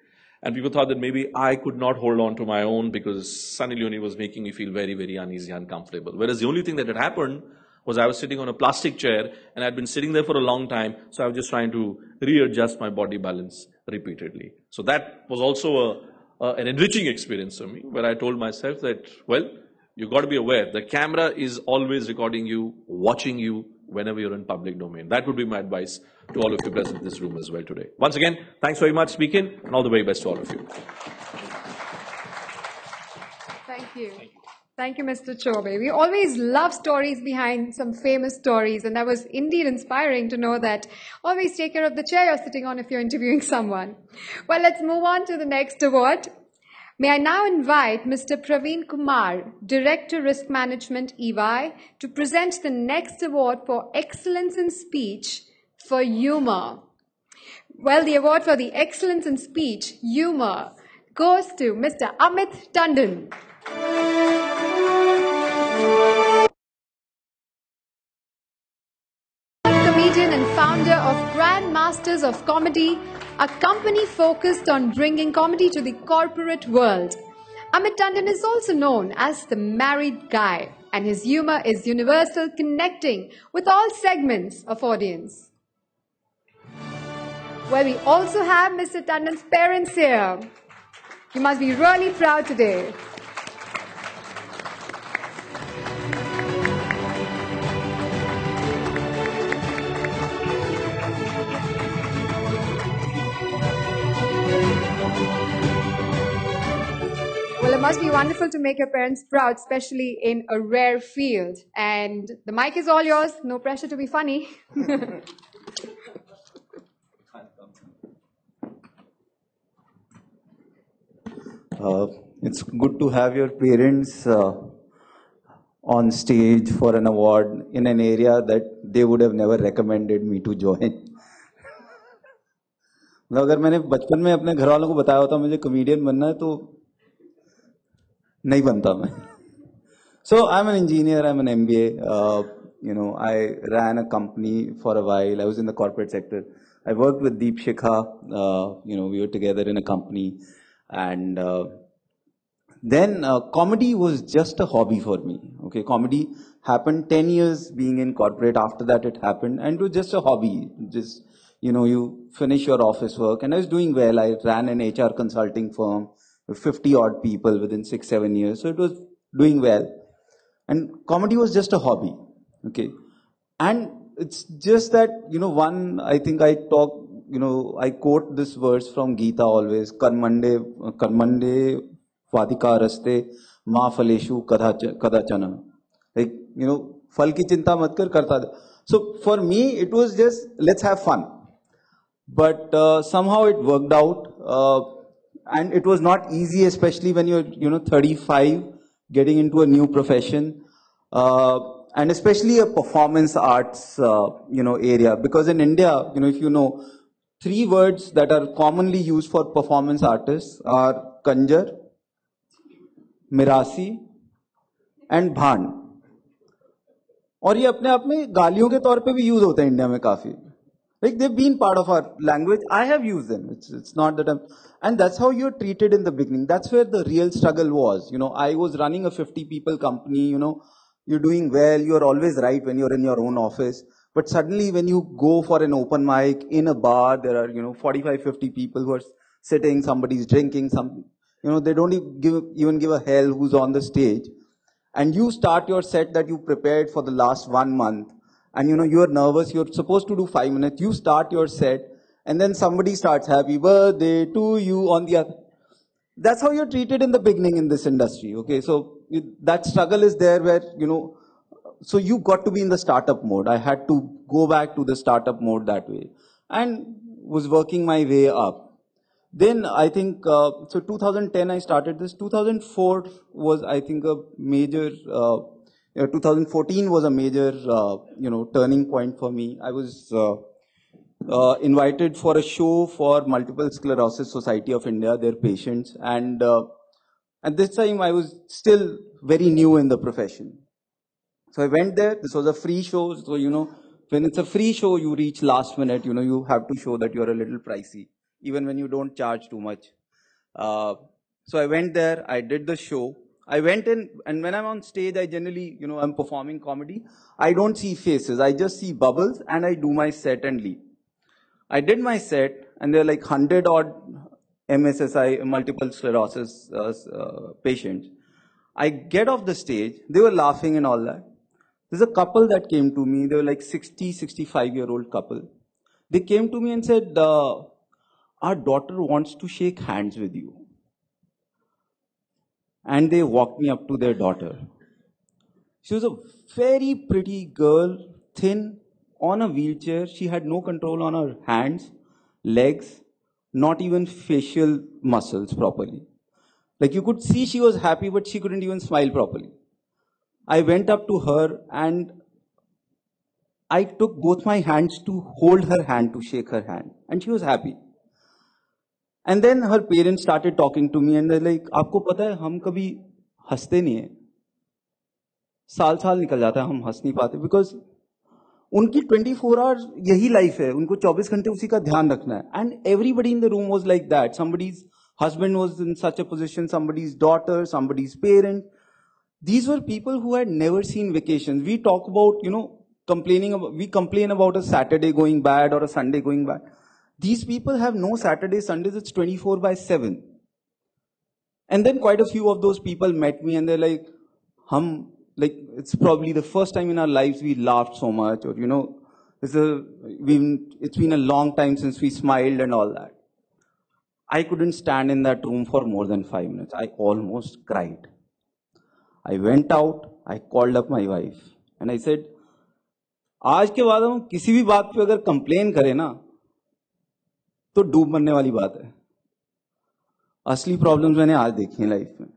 S9: And people thought that maybe I could not hold on to my own because Sunny Leone was making me feel very, very uneasy, uncomfortable. Whereas the only thing that had happened was I was sitting on a plastic chair, and I'd been sitting there for a long time, so I was just trying to readjust my body balance repeatedly. So that was also an enriching experience for me, where I told myself that, well, you've got to be aware, the camera is always recording you, watching you whenever you're in public domain. That would be my advice to all of you present in this room as well today. Once again, thanks very much, SpeakIn, and all the very best to all of you.
S1: Thank you. Thank you, Mr. Chobe. We always love stories behind some famous stories, and that was indeed inspiring to know that always take care of the chair you're sitting on if you're interviewing someone. Well, let's move on to the next award. May I now invite Mr. Praveen Kumar, Director Risk Management, EY, to present the next award for Excellence in Speech for Humor. Well, the award for the Excellence in Speech, Humor, goes to Mr. Amit Tandon. Comedian and founder of Grand Masters of Comedy, a company focused on bringing comedy to the corporate world. Amit Tandon is also known as the married guy, and his humor is universal, connecting with all segments of audience. Well, we also have Mr. Tandon's parents here. You must be really proud today. Well, it must be wonderful to make your parents proud, especially in a rare field. And the mic is all yours. No pressure to be funny.
S10: It's good to have your parents on stage for an award in an area that they would have never recommended me to join. अगर मैंने बचपन में अपने घर वालों को बताया होता मुझे कॉमेडियन बनना है तो नहीं बनता मैं. So I'm an engineer, I'm an MBA. I ran a company for a while. I was in the corporate sector. I worked with Deepshika. We were together in a company. And then comedy was just a hobby for me. Okay, comedy happened 10 years being in corporate. After that it happened, and it was just a hobby. Just, you finish your office work, and I was doing well. I ran an HR consulting firm with 50 odd people within 6-7 years. So it was doing well. And comedy was just a hobby. Okay. And it's just that, I think I talk, I quote this verse from Gita always, karmande vadika raste ma phaleshu kadachana. Like, phal ki chinta mat kar karta. So for me, it was just, let's have fun. But somehow it worked out. And it was not easy, especially when you're, 35, getting into a new profession. And especially a performance arts, area. Because in India, if you know, 3 words that are commonly used for performance artists are Kanjar, Mirasi, and Bhan. और ये अपने आप में गालियों के तौर पे भी use होते हैं इंडिया में काफी. Like they've been part of our language. I have used them. It's not that and that's how you're treated in the beginning. That's where the real struggle was. I was running a 50 people company, you're doing well, you're always right when you're in your own office. But suddenly when you go for an open mic in a bar, there are, 45, 50 people who are sitting, somebody's drinking, they don't even give a hell who's on the stage. And you start your set that you prepared for the last 1 month. And you're nervous, you're supposed to do 5 minutes, you start your set, and then somebody starts happy birthday to you on the other. That's how you're treated in the beginning in this industry, okay? So that struggle is there where, so you got to be in the startup mode. I had to go back to the startup mode that way and was working my way up. Then I think, so 2010 I started this. 2004 was, I think, a major, 2014 was a major, turning point for me. I was invited for a show for Multiple Sclerosis Society of India, their patients. And at this time, I was still very new in the profession. So I went there. This was a free show. So, when it's a free show, you reach last minute, you have to show that you're a little pricey, even when you don't charge too much. So I went there. I did the show. I went in, and when I'm on stage, I generally, I'm performing comedy. I don't see faces. I just see bubbles, and I do my set and leave. I did my set, and there are like 100 odd MSSI, multiple sclerosis patients. I get off the stage. They were laughing and all that. There's a couple that came to me. They were like 60, 65-year-old couple. They came to me and said, our daughter wants to shake hands with you. And they walked me up to their daughter. She was a very pretty girl, thin, on a wheelchair. She had no control on her hands, legs, not even facial muscles properly. Like you could see she was happy, but she couldn't even smile properly. I went up to her and I took both my hands to hold her hand, to shake her hand. And she was happy. And then her parents started talking to me and they're like, आपको पता है हम कभी हंसते नहीं हैं, साल निकल जाता है हम हंस नहीं पाते, because उनकी 24 hours यही life है, उनको 24 घंटे उसी का ध्यान रखना है. And everybody in the room was like that. Somebody's husband was in such a position, somebody's daughter, somebody's parent. These were people who had never seen vacations. We talk about, we complain about a Saturday going bad or a Sunday going bad. These people have no Saturdays, Sundays, it's 24/7. And then quite a few of those people met me and they're like, it's probably the first time in our lives we laughed so much, or, it's been a long time since we smiled and all that. I couldn't stand in that room for more than 5 minutes. I almost cried. I went out, I called up my wife and I said, आज के बाद हम किसी भी बात पे अगर complain करें ना, तो डूब मरने वाली बात है. असली प्रॉब्लम्स मैंने आज देखी हैं लाइफ में.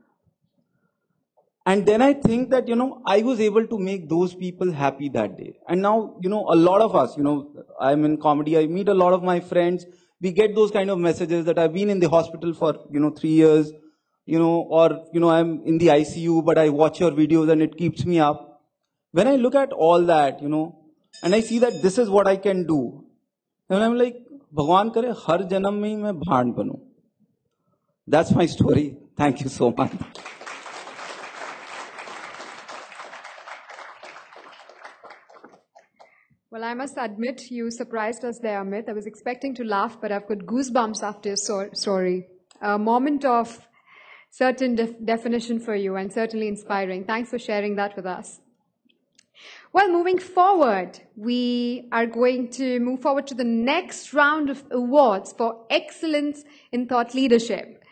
S10: And then I think that, I was able to make those people happy that day. And now, a lot of us, I'm in comedy, I meet a lot of my friends. We get those kind of messages that I've been in the hospital for, 3 years, or, I'm in the ICU, but I watch your videos and it keeps me up. When I look at all that, and I see that this is what I can do, and I'm like, भगवान करे हर जन्म में ही मैं भांड बनूं. That's my story. Thank you so much.
S1: Well, I must admit, you surprised us there, Amit. I was expecting to laugh, but I've got goosebumps after your story. A moment of certain definition for you and certainly inspiring. Thanks for sharing that with us. Well, moving forward, we are going to move forward to the next round of awards for excellence in thought leadership.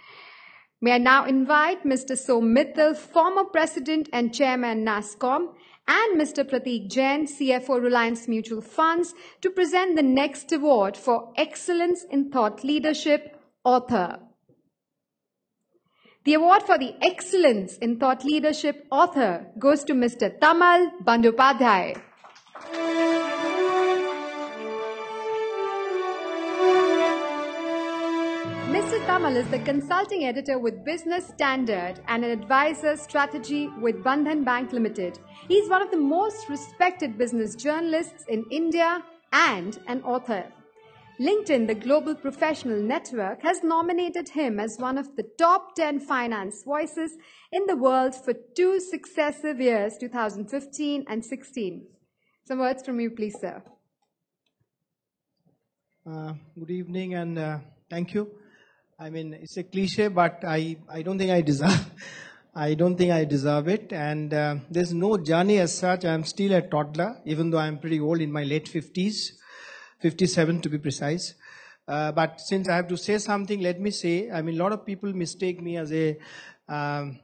S1: May I now invite Mr. Somittal, former President and Chairman NASSCOM, and Mr. Prateek Jain, CFO Reliance Mutual Funds, to present the next award for Excellence in Thought Leadership, Author. The award for the Excellence in Thought Leadership Author goes to Mr. Tamal Bandopadhyay. Mr. Tamal is the consulting editor with Business Standard and an advisor strategy with Bandhan Bank Limited. He is one of the most respected business journalists in India and an author. LinkedIn, the global professional network, has nominated him as one of the top 10 finance voices in the world for 2 successive years, 2015 and 16. Some words from you, please, sir.
S11: Good evening and thank you. I mean, it's a cliche, but I don't think I deserve. I don't think I deserve it. And there's no journey as such. I'm still a toddler, even though I'm pretty old, in my late 50s, 57 to be precise. But since I have to say something, let me say, I mean, a lot of people mistake me as a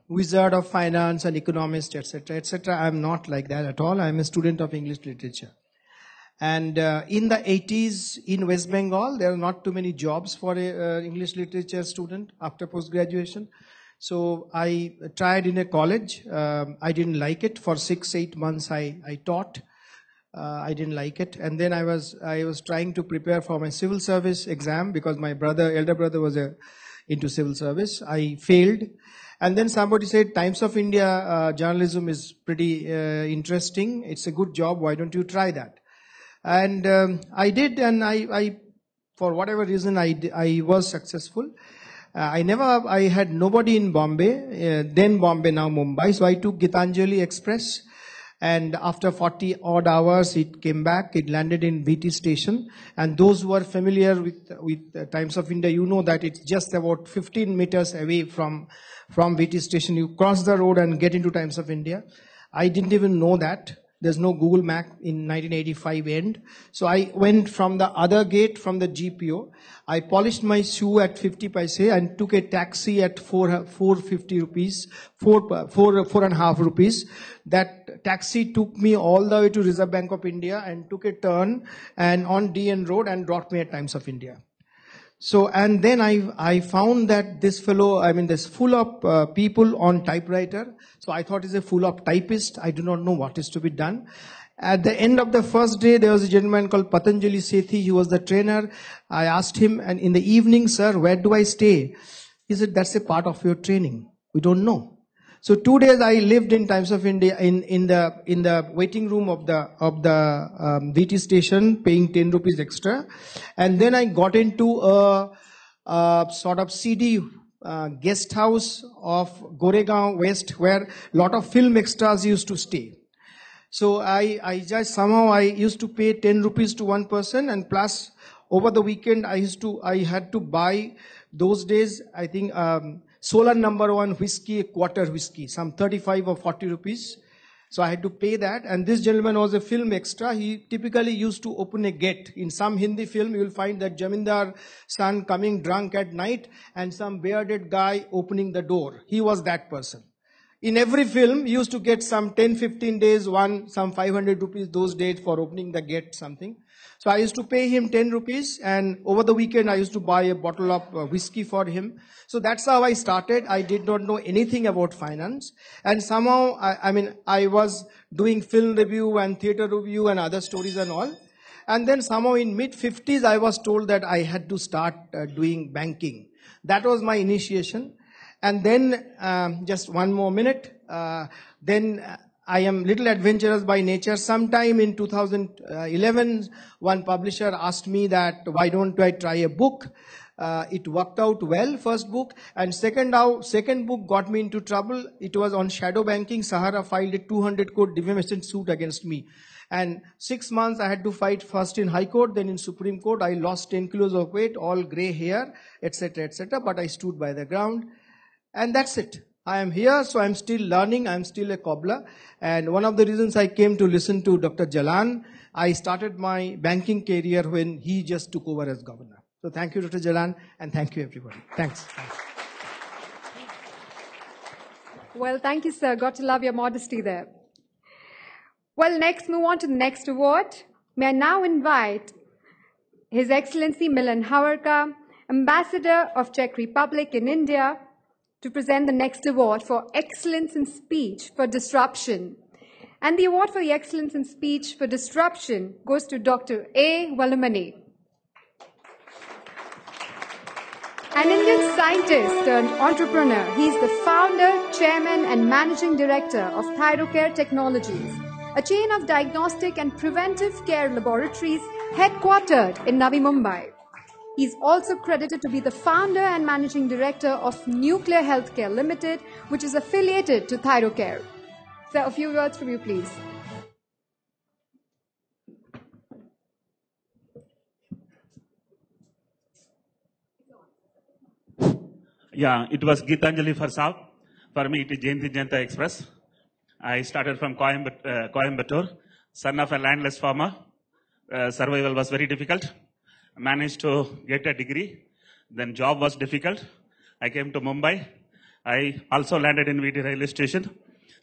S11: wizard of finance and economist, etc., etc. I'm not like that at all. I'm a student of English literature. And in the 80s in West Bengal, there are not too many jobs for an English literature student after post-graduation. So I tried in a college. I didn't like it. For 6-8 months I taught. I didn't like it. And then I was trying to prepare for my civil service exam because my elder brother was into civil service. I failed. And then somebody said, Times of India journalism is pretty interesting. It's a good job. Why don't you try that? And I did, and I for whatever reason, I was successful. I had nobody in Bombay, then Bombay, now Mumbai. So I took Gitanjali Express, and after 40 odd hours, it came back. It landed in VT station. And those who are familiar with Times of India, you know that it's just about 15 meters away from VT station. You cross the road and get into Times of India. I didn't even know that. There's no Google Map in 1985 end. So I went from the other gate from the GPO. I polished my shoe at 50 paise and took a taxi at 450 rupees, 4.5 rupees. That taxi took me all the way to Reserve Bank of India and took a turn and on DN Road and dropped me at Times of India. So, and then I found that this fellow, I mean, there's full of people on typewriter. So I thought he's a full of typist. I do not know what is to be done. At the end of the first day, there was a gentleman called Patanjali Sethi. He was the trainer. I asked him, and in the evening, sir, where do I stay? He said, that's a part of your training. We don't know. So 2 days I lived in Times of India in the waiting room of the VT station, paying 10 rupees extra, and then I got into a sort of CD guest house of Goregaon West, where a lot of film extras used to stay. So I just somehow I used to pay 10 rupees to one person, and plus over the weekend I had to buy those days I think. Solar number 1 whiskey, a quarter whiskey, some 35 or 40 rupees. So I had to pay that. And this gentleman was a film extra. He typically used to open a gate. In some Hindi film, you will find that Jamindar son coming drunk at night and some bearded guy opening the door. He was that person. In every film, you used to get some 10-15 days, some 500 rupees those days for opening the gate, something. So I used to pay him 10 rupees, and over the weekend I used to buy a bottle of whiskey for him. So that's how I started. I did not know anything about finance. And somehow, I was doing film review and theater review and other stories and all. And then somehow in mid-50s, I was told that I had to start doing banking. That was my initiation. And then, just one more minute, then I am little adventurous by nature. Sometime in 2011, one publisher asked me that why don't I try a book? It worked out well, first book. And second book got me into trouble. It was on shadow banking. Sahara filed a 200 crore defamation suit against me. And 6 months I had to fight first in High Court, then in Supreme Court. I lost 10 kilos of weight, all grey hair, etc., etc. But I stood by the ground. And that's it. I am here, so I'm still learning. I'm still a cobbler. And one of the reasons I came to listen to Dr. Jalan, I started my banking career when he just took over as governor. So thank you, Dr. Jalan, and thank you, everybody. Thanks.
S1: Well, thank you, sir. Got to love your modesty there. Well, next, move on to the next award. May I now invite His Excellency Milan Havarka, Ambassador of Czech Republic in India, to present the next award for Excellence in Speech for Disruption. And the award for the Excellence in Speech for Disruption goes to Dr. A. Valamani. An Indian scientist turned entrepreneur, he is the founder, chairman, and managing director of Thyrocare Technologies, a chain of diagnostic and preventive care laboratories headquartered in Navi Mumbai. He is also credited to be the founder and managing director of Nuclear Healthcare Limited, which is affiliated to Thyrocare. So, a few words from you, please.
S12: Yeah, it was Gitanjali for South. For me, it is Jayanti Janta Express. I started from Coimbatore, son of a landless farmer. Survival was very difficult. Managed to get a degree. Then job was difficult. I came to Mumbai. I also landed in VT railway station.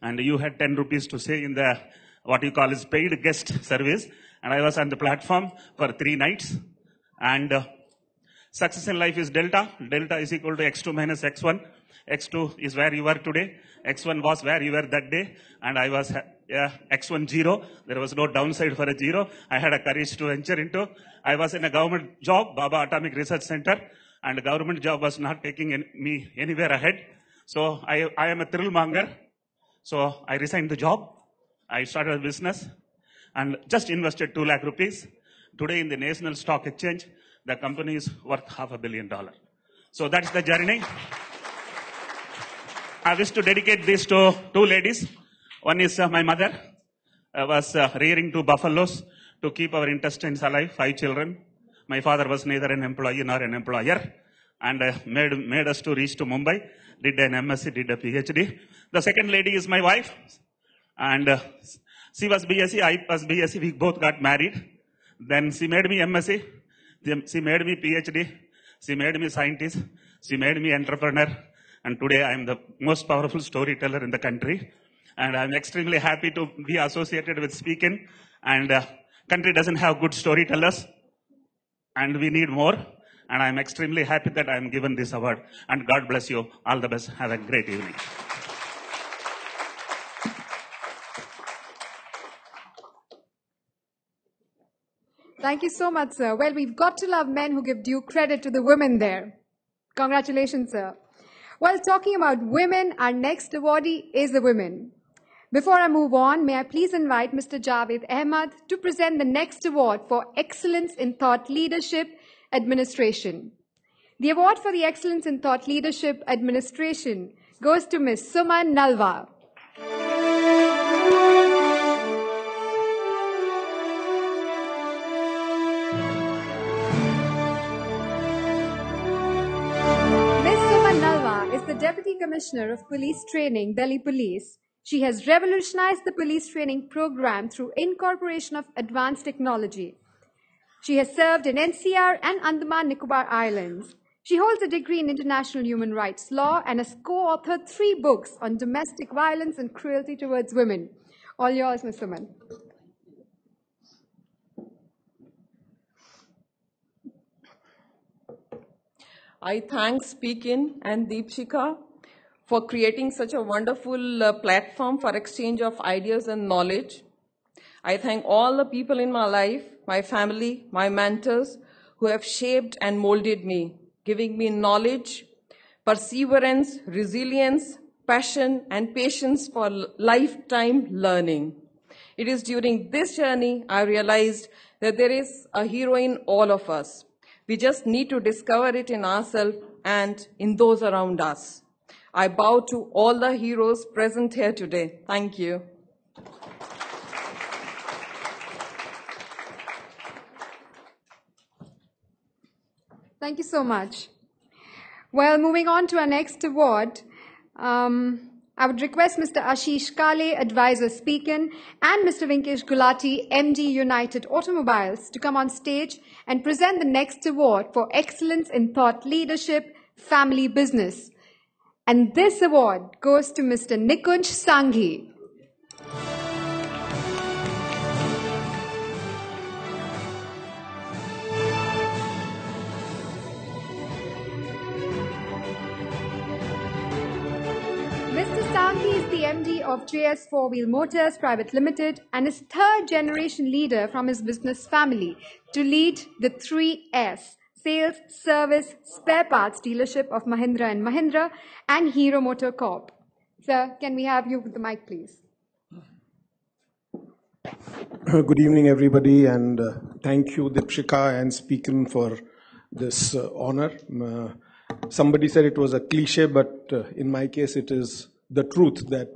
S12: And you had 10 rupees to stay in the, what you call is paid guest service. And I was on the platform for 3 nights. And success in life is delta. Delta is equal to x2 minus x1. x2 is where you were today. x1 was where you were that day. And I was x1 0. There was no downside for a 0. I had a courage to venture into. I was in a government job, Baba Atomic Research Center. And the government job was not taking me anywhere ahead. So I am a thrill monger. So I resigned the job. I started a business and just invested 2 lakh rupees. Today in the National Stock Exchange, the company is worth $500 million. So that's the journey. I wish to dedicate this to 2 ladies. One is my mother. I was rearing 2 buffaloes to keep our intestines alive, 5 children. My father was neither an employee nor an employer and made us to reach to Mumbai, did an MSc, did a PhD. The second lady is my wife and she was BSc, I was BSc, we both got married. Then she made me MSc, she made me PhD, she made me scientist, she made me entrepreneur. And today I am the most powerful storyteller in the country. And I'm extremely happy to be associated with SpeakIn. And country doesn't have good storytellers. And we need more. And I'm extremely happy that I'm given this award. And God bless you. All the best. Have a great evening.
S1: Thank you so much, sir. Well, we've got to love men who give due credit to the women there. Congratulations, sir. While talking about women, our next awardee is a woman. Before I move on, may I please invite Mr. Javed Ahmad to present the next award for Excellence in Thought Leadership Administration. The award for the Excellence in Thought Leadership Administration goes to Ms. Suman Nalwa. The Deputy Commissioner of Police Training, Delhi Police. She has revolutionized the police training program through incorporation of advanced technology. She has served in NCR and Andaman Nicobar Islands. She holds a degree in international human rights law and has co-authored 3 books on domestic violence and cruelty towards women. All yours, Ms. Suman.
S13: I thank SpeakIn and Deepshika for creating such a wonderful platform for exchange of ideas and knowledge. I thank all the people in my life, my family, my mentors, who have shaped and molded me, giving me knowledge, perseverance, resilience, passion, and patience for lifetime learning. It is during this journey I realized that there is a hero in all of us. We just need to discover it in ourselves and in those around us. I bow to all the heroes present here today. Thank you.
S1: Thank you so much. Well, moving on to our next award, I would request Mr. Ashish Kale, Advisor SpeakIn, and Mr. Vinkesh Gulati, MD United Automobiles, to come on stage and present the next award for Excellence in Thought Leadership, Family Business. And this award goes to Mr. Nikunj Sanghi. Mr. Sanghi is the MD of JS Four Wheel Motors Private Limited and is third generation leader from his business family to lead the 3S sales, service, spare parts dealership of Mahindra and Mahindra and Hero Motor Corp. Sir, can we have you with the mic, please?
S14: Good evening, everybody, and thank you, Deepshika and SpeakIn, for this honor. Somebody said it was a cliche, but in my case, it is the truth that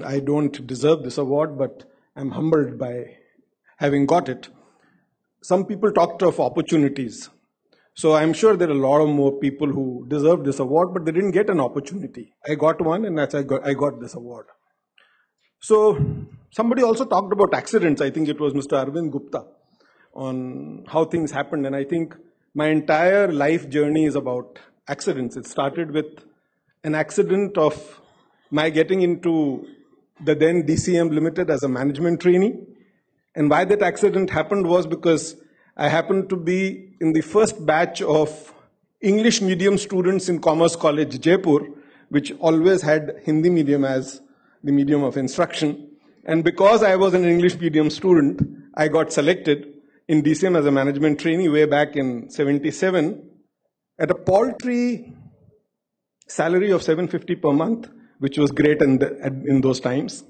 S14: I don't deserve this award, but I'm humbled by having got it. Some people talked of opportunities. So I'm sure there are a lot of more people who deserve this award, but they didn't get an opportunity. I got one, and that's I got this award. So somebody also talked about accidents. I think it was Mr. Arvind Gupta, on how things happened. And I think my entire life journey is about accidents. It started with an accident of my getting into the then DCM Limited as a management trainee. And why that accident happened was because I happened to be in the first batch of English medium students in Commerce College, Jaipur, which always had Hindi medium as the medium of instruction. And because I was an English medium student, I got selected in DCM as a management trainee way back in 77 at a paltry salary of $750 per month, which was great in those times.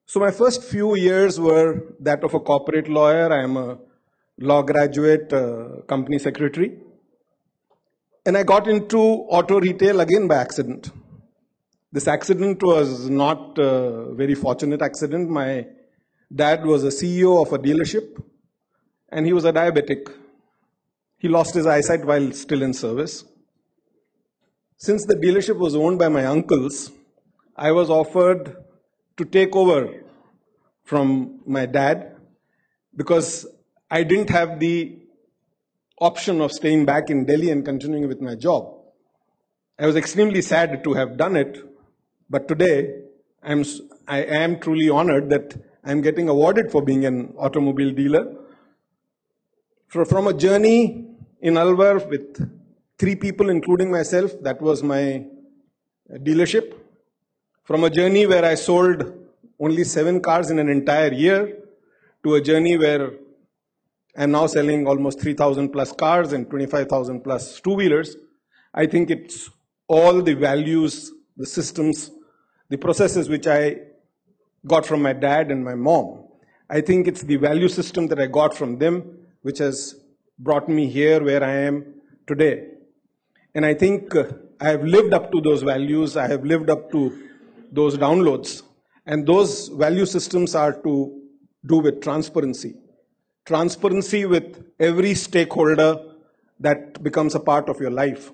S14: So my first few years were that of a corporate lawyer. I am a law graduate, company secretary. And I got into auto retail again by accident. This accident was not a very fortunate accident. My dad was a CEO of a dealership, and he was a diabetic. He lost his eyesight while still in service. Since the dealership was owned by my uncles, I was offered to take over from my dad because I didn't have the option of staying back in Delhi and continuing with my job. I was extremely sad to have done it, but today I am truly honored that I'm getting awarded for being an automobile dealer. From a journey in Alwar with 3 people, including myself, that was my dealership. From a journey where I sold only 7 cars in an entire year to a journey where I'm now selling almost 3,000 plus cars and 25,000 plus two-wheelers. I think it's all the values, the systems, the processes which I got from my dad and my mom. I think it's the value system that I got from them which has brought me here where I am today. And I think I have lived up to those values. I have lived up to those downloads. And those value systems are to do with transparency. Transparency with every stakeholder that becomes a part of your life.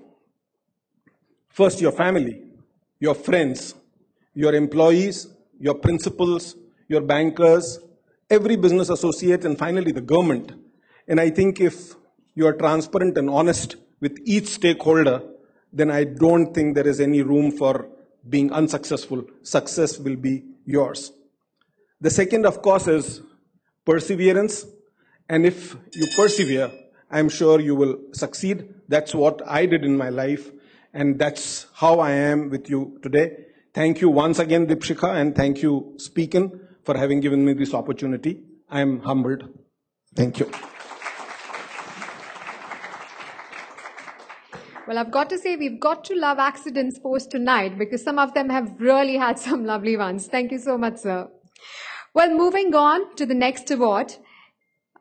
S14: First, your family, your friends, your employees, your principals, your bankers, every business associate, and finally the government. And I think if you are transparent and honest with each stakeholder, then I don't think there is any room for being unsuccessful. Success will be yours. The second, of course, is perseverance. And if you persevere, I'm sure you will succeed. That's what I did in my life. And that's how I am with you today. Thank you once again, Deepshika, and thank you, SpeakIn, for having given me this opportunity. I am humbled. Thank you.
S1: Well, I've got to say, we've got to love accidents post tonight because some of them have really had some lovely ones. Thank you so much, sir. Well, moving on to the next award,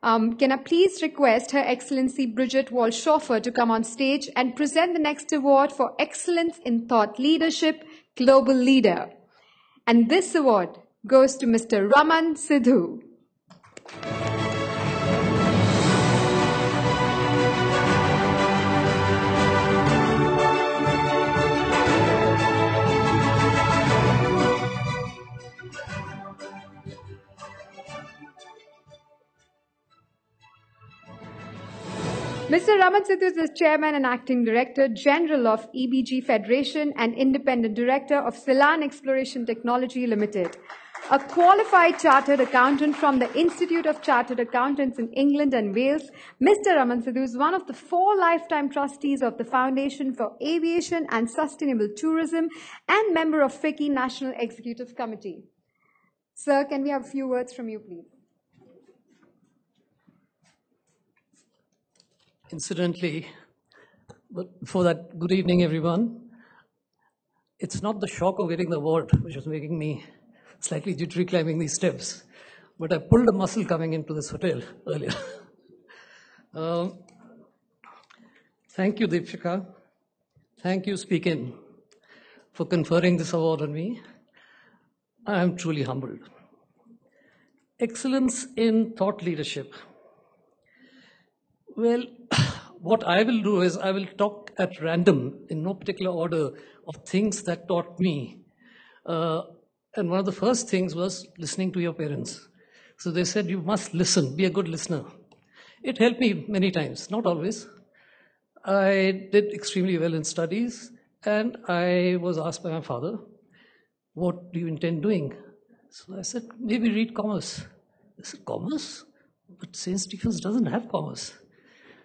S1: can I please request Her Excellency Bridget Walshoffer to come on stage and present the next award for Excellence in Thought Leadership, Global Leader. And this award goes to Mr. Raman Sidhu. Mr. Raman Sidhu is the Chairman and Acting Director General of EBG Federation and Independent Director of Ceylon Exploration Technology Limited. a qualified chartered accountant from the Institute of Chartered Accountants in England and Wales. Mr. Raman Sidhu is one of the 4 lifetime trustees of the Foundation for Aviation and Sustainable Tourism and member of FICCI National Executive Committee. Sir, can we have a few words from you, please?
S15: Incidentally, but before that, good evening, everyone. It's not the shock of getting the award which was making me slightly jittery climbing these steps, but I pulled a muscle coming into this hotel earlier. Thank you, Deepshika. Thank you, SpeakIn, for conferring this award on me. I am truly humbled. Excellence in thought leadership. Well, what I will do is I will talk at random, in no particular order, of things that taught me. And one of the first things was listening to your parents. So they said, you must listen, be a good listener. It helped me many times, not always. I did extremely well in studies, and I was asked by my father, what do you intend doing? So I said, maybe read commerce. I said, commerce? But St. Stephen's doesn't have commerce.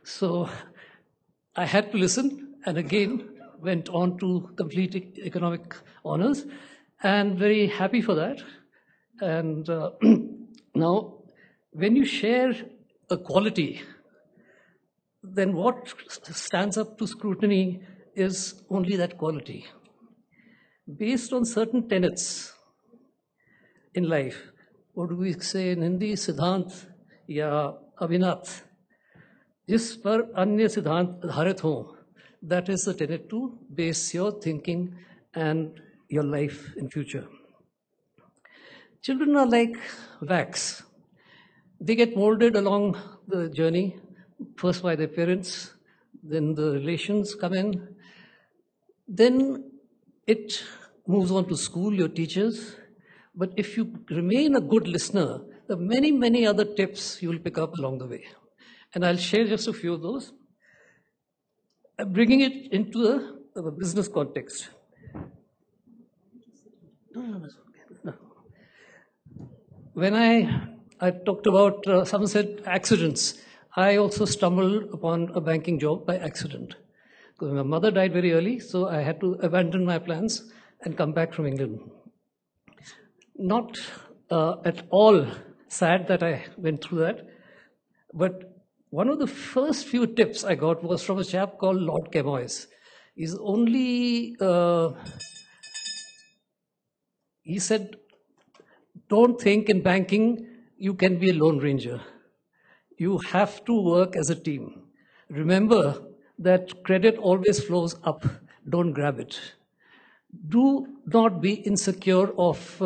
S15: So I had to listen, and again went on to complete economic honors, and very happy for that. And now, when you share a quality, then what stands up to scrutiny is only that quality. Based on certain tenets in life, what do we say in Hindi? Siddhant ya Abhinath. जिस पर अन्य सिद्धांत आधारित हों, that is the tenet to base your thinking and your life in future. Children are like wax. They get molded along the journey, first by their parents, then the relations come in, then it moves on to school, your teachers. But if you remain a good listener, there are many, many other tips you will pick up along the way. And I'll share just a few of those, bringing it into a business context. When I talked about, someone said accidents, I also stumbled upon a banking job by accident. Because my mother died very early, so I had to abandon my plans and come back from England. Not at all sad that I went through that, but one of the first few tips I got was from a chap called Lord Camoys. He's only, he said, don't think in banking you can be a lone ranger. You have to work as a team. Remember that credit always flows up, don't grab it. Do not be insecure of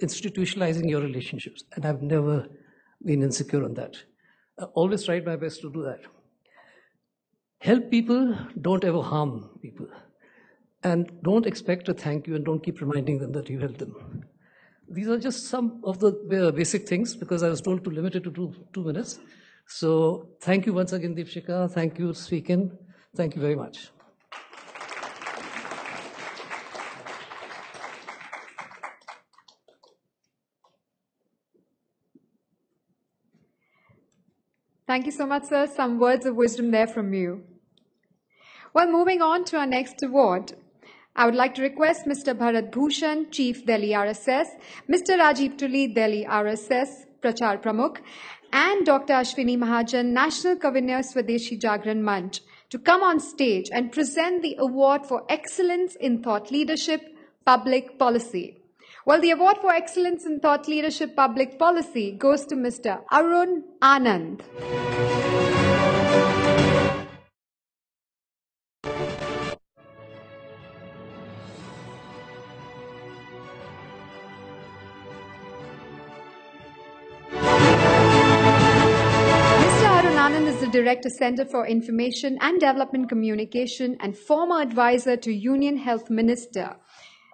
S15: institutionalizing your relationships. And I've never been insecure on that. I always tried my best to do that. Help people, don't ever harm people. And don't expect a thank you and don't keep reminding them that you helped them. These are just some of the basic things because I was told to limit it to 2 minutes. So thank you once again, Deepshika. Thank you, SpeakIn. Thank you very much.
S1: Thank you so much, sir. Some words of wisdom there from you. Well, moving on to our next award, I would like to request Mr. Bharat Bhushan, Chief Delhi RSS, Mr. Rajiv Tuli, Delhi RSS, Prachar Pramukh, and Dr. Ashwini Mahajan, National Kavinya Swadeshi Jagran Manch, to come on stage and present the Award for Excellence in Thought Leadership, Public Policy. Well, the Award for Excellence in Thought Leadership, Public Policy goes to Mr. Arun Anand. Anand is the Director, Center for Information and Development Communication and former advisor to Union Health Minister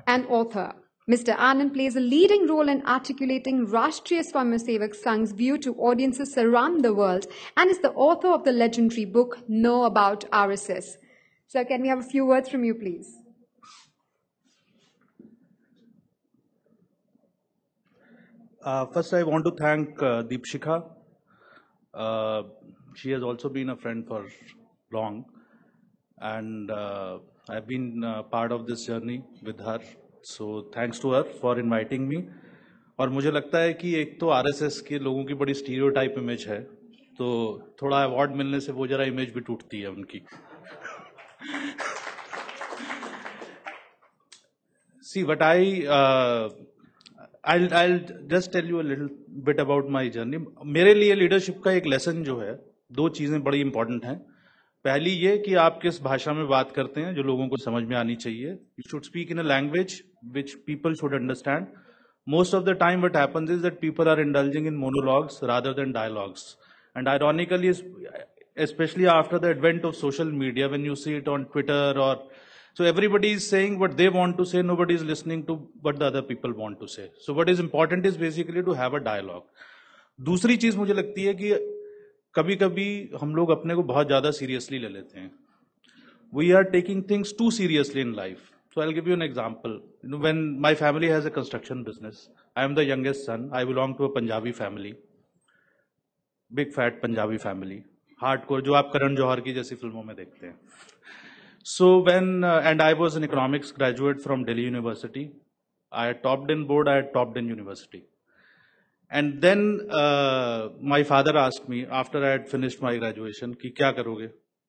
S1: and author. Mr. Anand plays a leading role in articulating Rashtriya Swayamsevak Sangh's view to audiences around the world and is the author of the legendary book Know About RSS. Sir, can we have a few words from you, please?
S7: First, I want to thank Deepshika. She has also been a friend for long, and I've been part of this journey with her. So thanks to her for inviting me. और मुझे लगता है कि एक तो RSS के लोगों की बड़ी स्टीरियोटाइप इमेज है, तो थोड़ा अवार्ड मिलने से वो जरा इमेज भी टूटती है उनकी. See, but I'll just tell you a little bit about my journey. मेरे लिए लीडरशिप का एक लेसन जो है, दो चीजें बड़ी इंपॉर्टेंट हैं. पहली ये कि आप किस भाषा में बात करते हैं जो लोगों को समझ में आनी चाहिए. You should speak in a language which people should understand. Most of the time what happens is that people are indulging in monologues rather than dialogues. And ironically, especially after the advent of social media, when you see it on Twitter or so everybody is saying what they want to say, nobody is listening to what the other people want to say. So what is important is basically to have a dialogue. दूसरी चीज मुझे लगती है कि कभी कभी हम लोग अपने को बहुत ज्यादा सीरियसली ले लेते हैं. We are taking things too seriously in life. So I'll give you an example. You know, when my family has a construction business, I am the youngest son. I belong to a Punjabi family, big fat Punjabi family, hardcore, जो आप करण जौहर की जैसी फिल्मों में देखते हैं. So when and I was an economics graduate from Delhi University. I had topped in board. I had topped in university. And then my father asked me after I had finished my graduation कि क्या करोगे?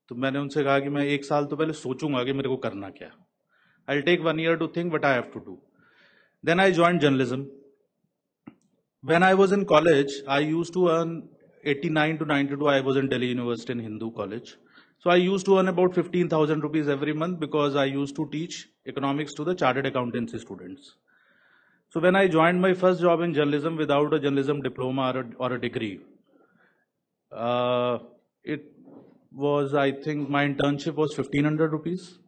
S7: तो मैंने उनसे कहा कि मैं एक साल तो पहले सोचूंगा कि मेरे को करना क्या. I'll take 1 year to think what I have to do. Then I joined journalism. When I was in college, I used to earn 89 to 92. I was in Delhi University in Hindu College. So I used to earn about 15,000 rupees every month because I used to teach economics to the chartered accountancy students. So when I joined my first job in journalism without a journalism diploma or a degree, it was, I think my internship was 1,500 rupees.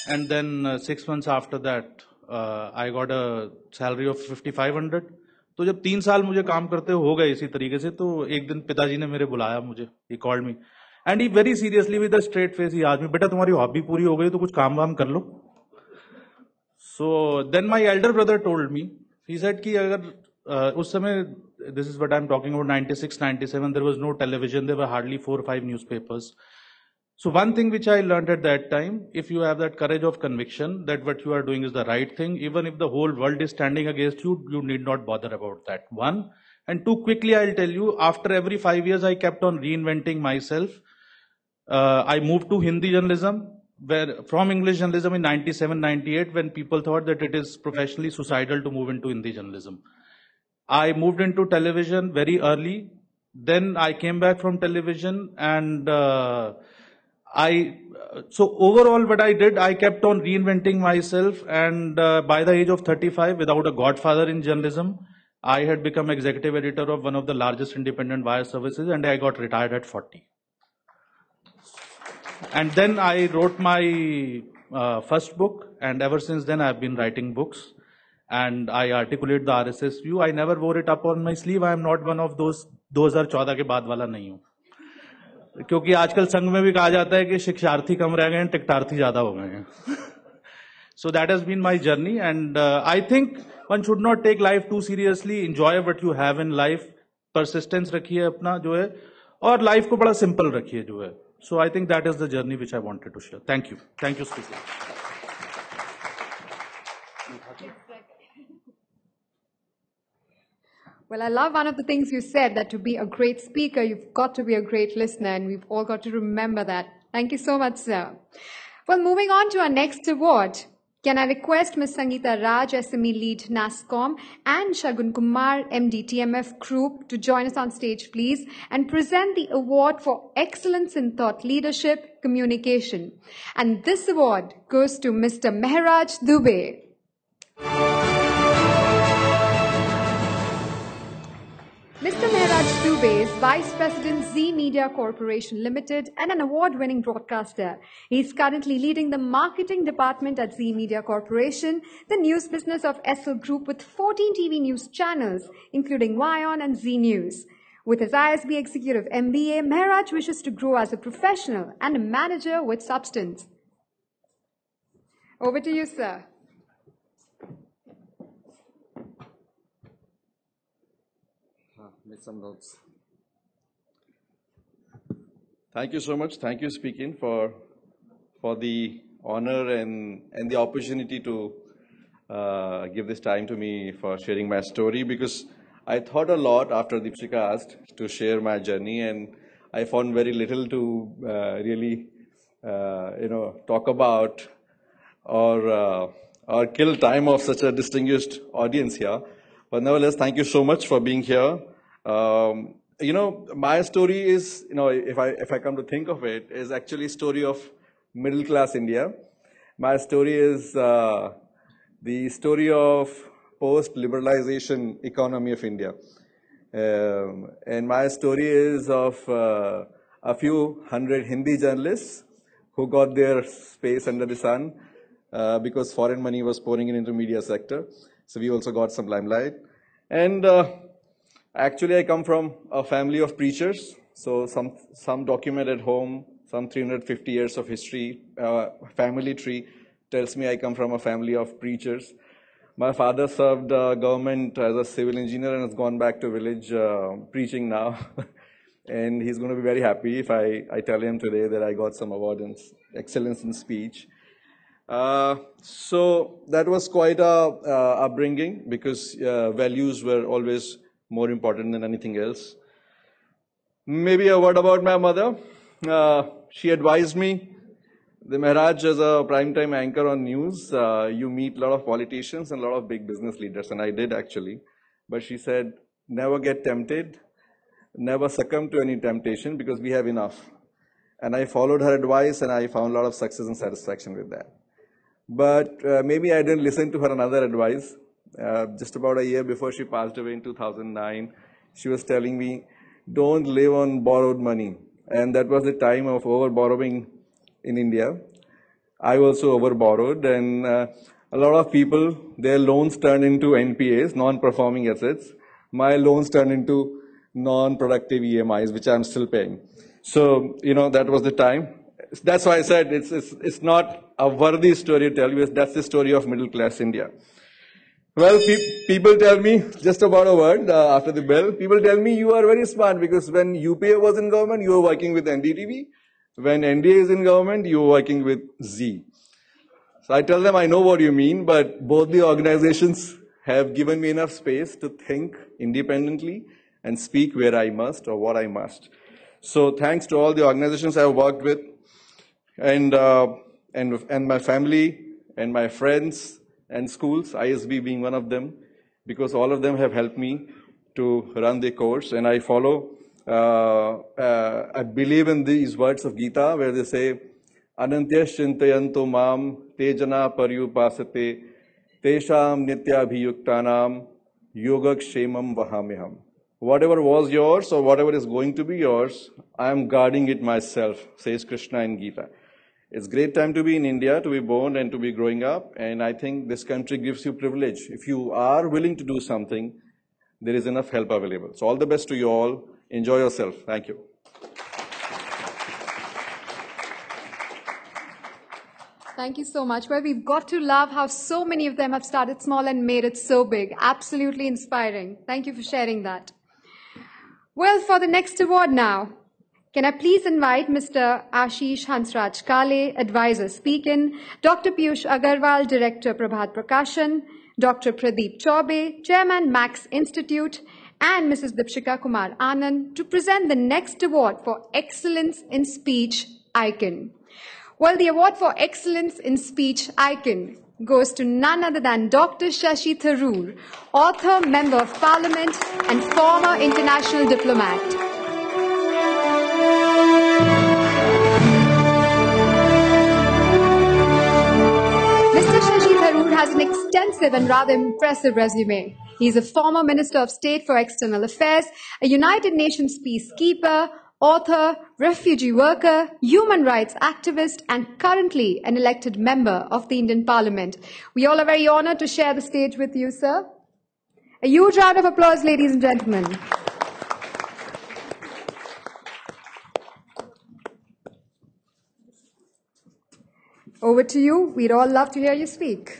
S7: And then 6 months after that, I got a salary of 5,500. तो जब 3 साल मुझे काम करते हो गए इसी तरीके से, तो एक दिन पिताजी ने मेरे बुलाया मुझे, he called me. And he very seriously with a straight face, he asked me, बेटा तुम्हारी हॉबी पूरी हो गई तो कुछ काम वाम कर लो. So then my elder brother told me, he said कि अगर उस समय, this is what I'm talking about, 96, 97, there was no television, there were hardly 4 or 5 newspapers. So one thing which I learned at that time, if you have that courage of conviction that what you are doing is the right thing, even if the whole world is standing against you, you need not bother about that. One. And two, quickly I'll tell you, after every 5 years, I kept on reinventing myself. I moved to Hindi journalism, from English journalism in 97, 98, when people thought that it is professionally suicidal to move into Hindi journalism. I moved into television very early. Then I came back from television and so overall what I did, I kept on reinventing myself, and by the age of 35, without a godfather in journalism, I had become executive editor of one of the largest independent wire services, and I got retired at 40. And then I wrote my first book, and ever since then I've been writing books, and I articulate the RSS view. I never wore it up on my sleeve. I am not one of those 2014 के बाद वाला नहीं हूँ, क्योंकि आजकल संघ में भी कहा जाता है कि शिक्षार्थी कम रह गए हैं, टिकटार्थी ज्यादा हो गए हैं. So that has been my journey, and I think one should not take life too seriously. Enjoy what you have in life. Persistence रखिए अपना जो है, और life को बड़ा simple रखिए जो है. So I think that is the journey which I wanted to share. Thank you. Thank you, speaker.
S1: Well, I love one of the things you said, that to be a great speaker, you've got to be a great listener, and we've all got to remember that. Thank you so much, sir. Well, moving on to our next award, can I request Ms. Sangeeta Raj, SME Lead, NASCOM, and Shagun Kumar, MD, TMF Group, to join us on stage, please, and present the award for Excellence in Thought Leadership Communication. And this award goes to Mr. Mehraj Dubey. Mr. Mehraj Dubey is Vice President, Z Media Corporation Limited, and an award-winning broadcaster. He is currently leading the marketing department at Z Media Corporation, the news business of SL Group, with 14 TV news channels, including Vion and Z News. With his ISB Executive MBA, Mehraj wishes to grow as a professional and a manager with substance. Over to you, sir.
S16: make some notes. Thank you so much. Thank you, SpeakIn, for the honor and the opportunity to give this time to me for sharing my story, because I thought a lot after Deepshika asked to share my journey, and I found very little to really talk about or kill time of such a distinguished audience here. But nevertheless, thank you so much for being here. My story is, if I come to think of it, is actually a story of middle class India. My story is the story of post-liberalization economy of India. And my story is of a few hundred Hindi journalists who got their space under the sun because foreign money was pouring into media sector. So we also got some limelight. And actually I come from a family of preachers. So some document at home, some 350 years of history, family tree tells me I come from a family of preachers. My father served government as a civil engineer and has gone back to village preaching now. And he's going to be very happy if I tell him today that I got some award in excellence in speech. So that was quite a upbringing, because values were always more important than anything else. Maybe a word about my mother. She advised me, the Maharaj, as a primetime anchor on news, you meet a lot of politicians and a lot of big business leaders, and I did actually. But she said, never get tempted, never succumb to any temptation, because we have enough. And I followed her advice, and I found a lot of success and satisfaction with that. But maybe I didn't listen to her another advice. Just about a year before she passed away in 2009, she was telling me, don't live on borrowed money. And that was the time of over-borrowing in India. I also over-borrowed, and a lot of people, their loans turned into NPAs, non-performing assets. My loans turned into non-productive EMIs, which I'm still paying. So, that was the time. That's why I said it's not a worthy story to tell you. That's the story of middle-class India. Well, people tell me, just about a word after the bell, people tell me you are very smart, because when UPA was in government, you were working with NDTV. When NDA is in government, you were working with Z. So I tell them, I know what you mean, but both the organizations have given me enough space to think independently and speak where I must or what I must. So thanks to all the organizations I've worked with, and my family and my friends and schools, ISB being one of them, because all of them have helped me to run the course. And I follow, I believe in these words of Gita, where they say, Anantyash chintayanto mam tejana paryupasate tesham nityabhiyuktanam yogakshemam vahamiham. Whatever was yours or whatever is going to be yours, I am guarding it myself, says Krishna in Gita. It's a great time to be in India, to be born and to be growing up. And I think this country gives you privilege. If you are willing to do something, there is enough help available. So all the best to you all. Enjoy yourself. Thank you.
S1: Thank you so much. Well, we've got to love how so many of them have started small and made it so big. Absolutely inspiring. Thank you for sharing that. Well, for the next award now, can I please invite Mr. Ashish Hansraj Kale, Advisor SpeakIn, Dr. Piyush Agarwal, Director Prabhat Prakashan, Dr. Pradeep Chaube, Chairman Max Institute, and Mrs. Deepshika Kumar Anand to present the next award for Excellence in Speech Icon. Well, the award for Excellence in Speech Icon goes to none other than Dr. Shashi Tharoor, author, Member of Parliament, and former international diplomat. Mr. Shashi Tharoor has an extensive and rather impressive resume. He is a former Minister of State for External Affairs, a United Nations peacekeeper, author, refugee worker, human rights activist, and currently an elected member of the Indian Parliament. We all are very honored to share the stage with you, sir. A huge round of applause, ladies and gentlemen. Over to you. We'd all love to hear you speak.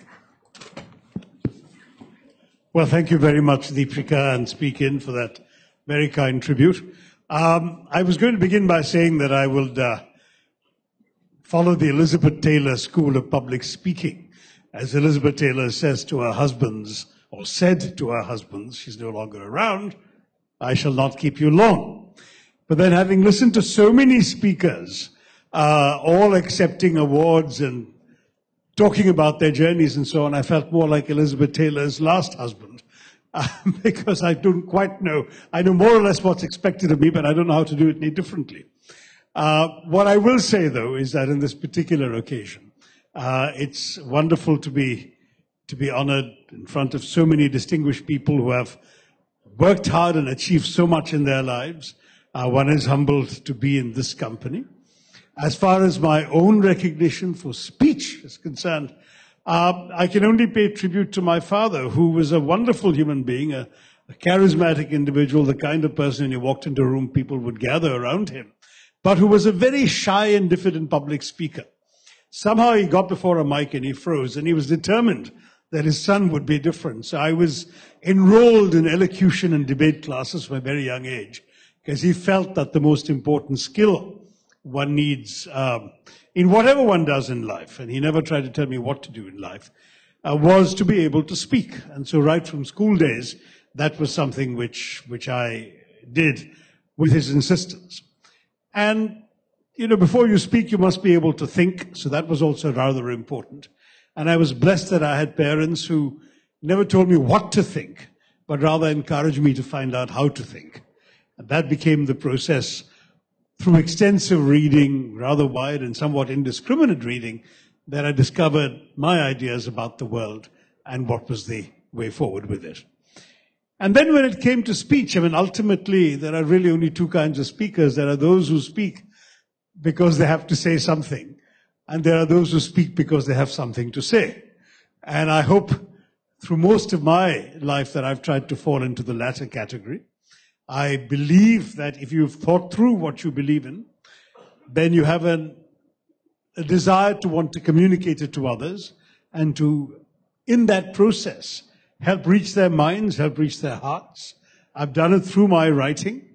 S17: Well, thank you very much, Deepshika and SpeakIn, for that very kind tribute. I was going to begin by saying that I would follow the Elizabeth Taylor School of Public Speaking. As Elizabeth Taylor says to her husbands, or said to her husbands, she's no longer around, I shall not keep you long. But then having listened to so many speakers, all accepting awards and talking about their journeys and so on, I felt more like Elizabeth Taylor's last husband. Because I don't quite know. I know more or less what's expected of me, but I don't know how to do it any differently. What I will say, though, is that in this particular occasion, it's wonderful to be honored in front of so many distinguished people who have worked hard and achieved so much in their lives. One is humbled to be in this company. As far as my own recognition for speech is concerned, I can only pay tribute to my father, who was a wonderful human being, a charismatic individual, the kind of person when you walked into a room, people would gather around him, but who was a very shy and diffident public speaker. Somehow he got before a mic and he froze, and he was determined that his son would be different. So I was enrolled in elocution and debate classes from a very young age, because he felt that the most important skill one needs in whatever one does in life, and he never tried to tell me what to do in life, was to be able to speak. And so right from school days, that was something which I did with his insistence. And, you know, before you speak, you must be able to think, so that was also rather important. And I was blessed that I had parents who never told me what to think, but rather encouraged me to find out how to think. And that became the process through extensive reading, rather wide and somewhat indiscriminate reading, that I discovered my ideas about the world and what was the way forward with it. And then when it came to speech, I mean, ultimately, there are really only two kinds of speakers. There are those who speak because they have to say something, and there are those who speak because they have something to say. And I hope through most of my life that I've tried to fall into the latter category. I believe that if you've thought through what you believe in, then you have a desire to want to communicate it to others and to, in that process, help reach their minds, help reach their hearts. I've done it through my writing,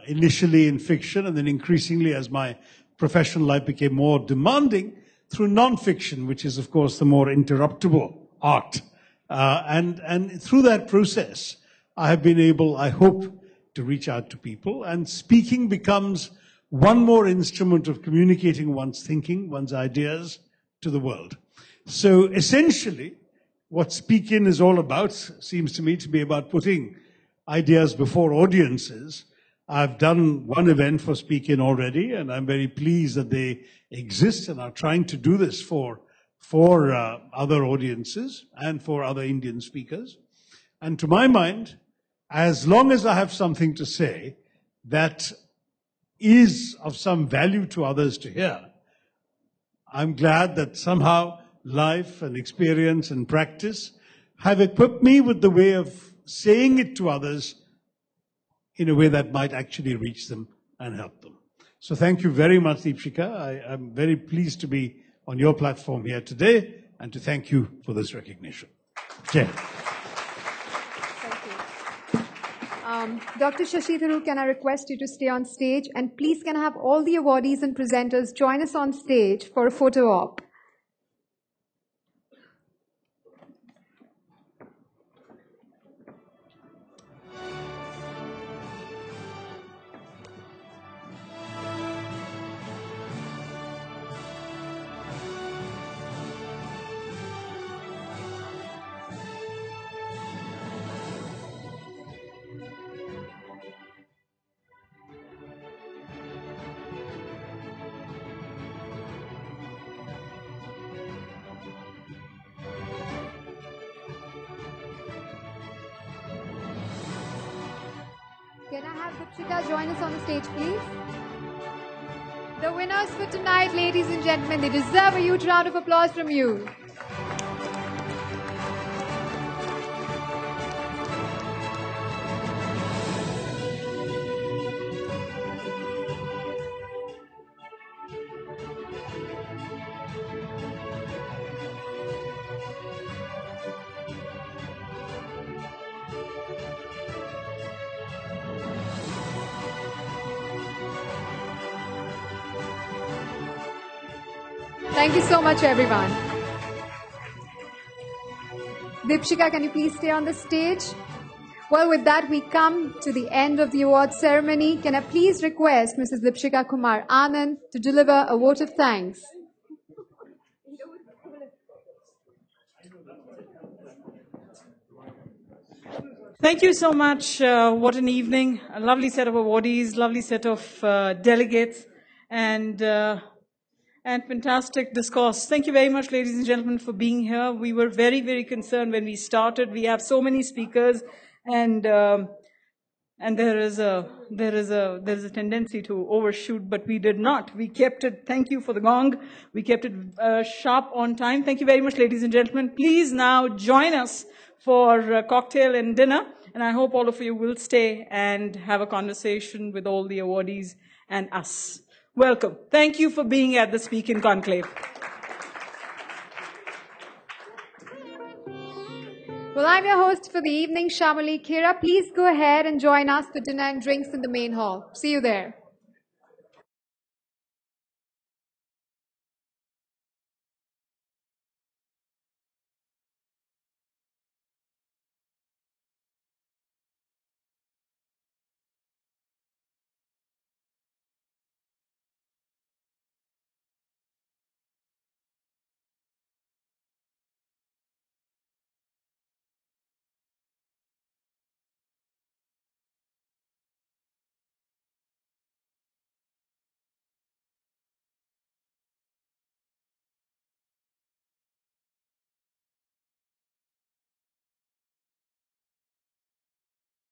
S17: initially in fiction, and then increasingly as my professional life became more demanding, through non-fiction, which is, of course, the more interruptible art. And through that process, I have been able, I hope, to reach out to people, and speaking becomes one more instrument of communicating one's thinking, one's ideas to the world. So essentially, what SpeakIn is all about seems to me to be about putting ideas before audiences. I've done one event for SpeakIn already, and I'm very pleased that they exist and are trying to do this for other audiences and for other Indian speakers. And to my mind, as long as I have something to say that is of some value to others to hear, I'm glad that somehow life and experience and practice have equipped me with the way of saying it to others in a way that might actually reach them and help them. So thank you very much, Deepshika. I'm very pleased to be on your platform here today and to thank you for this recognition. Jai.
S1: Dr. Shashi Tharoor, can I request you to stay on stage? And please can I have all the awardees and presenters join us on stage for a photo op. Can I have Deepshika join us on the stage, please? The winners for tonight, ladies and gentlemen, they deserve a huge round of applause from you. Thank you so much, everyone. Deepshika, can you please stay on the stage? Well, with that, we come to the end of the award ceremony. Can I please request Mrs. Deepshika Kumar Anand to deliver a vote of thanks?
S4: Thank you so much. What an evening. A lovely set of awardees, lovely set of delegates, and fantastic discourse. Thank you very much, ladies and gentlemen, for being here. We were very, very concerned when we started. We have so many speakers, and there is a tendency to overshoot, but we did not. We kept it. Thank you for the gong. We kept it sharp on time. Thank you very much, ladies and gentlemen. Please now join us for cocktail and dinner, and I hope all of you will stay and have a conversation with all the awardees and us. Welcome. Thank you for being at the SpeakIn Conclave.
S1: Well, I'm your host for the evening, Shamali Khera. Please go ahead and join us for dinner and drinks in the main hall. See you there.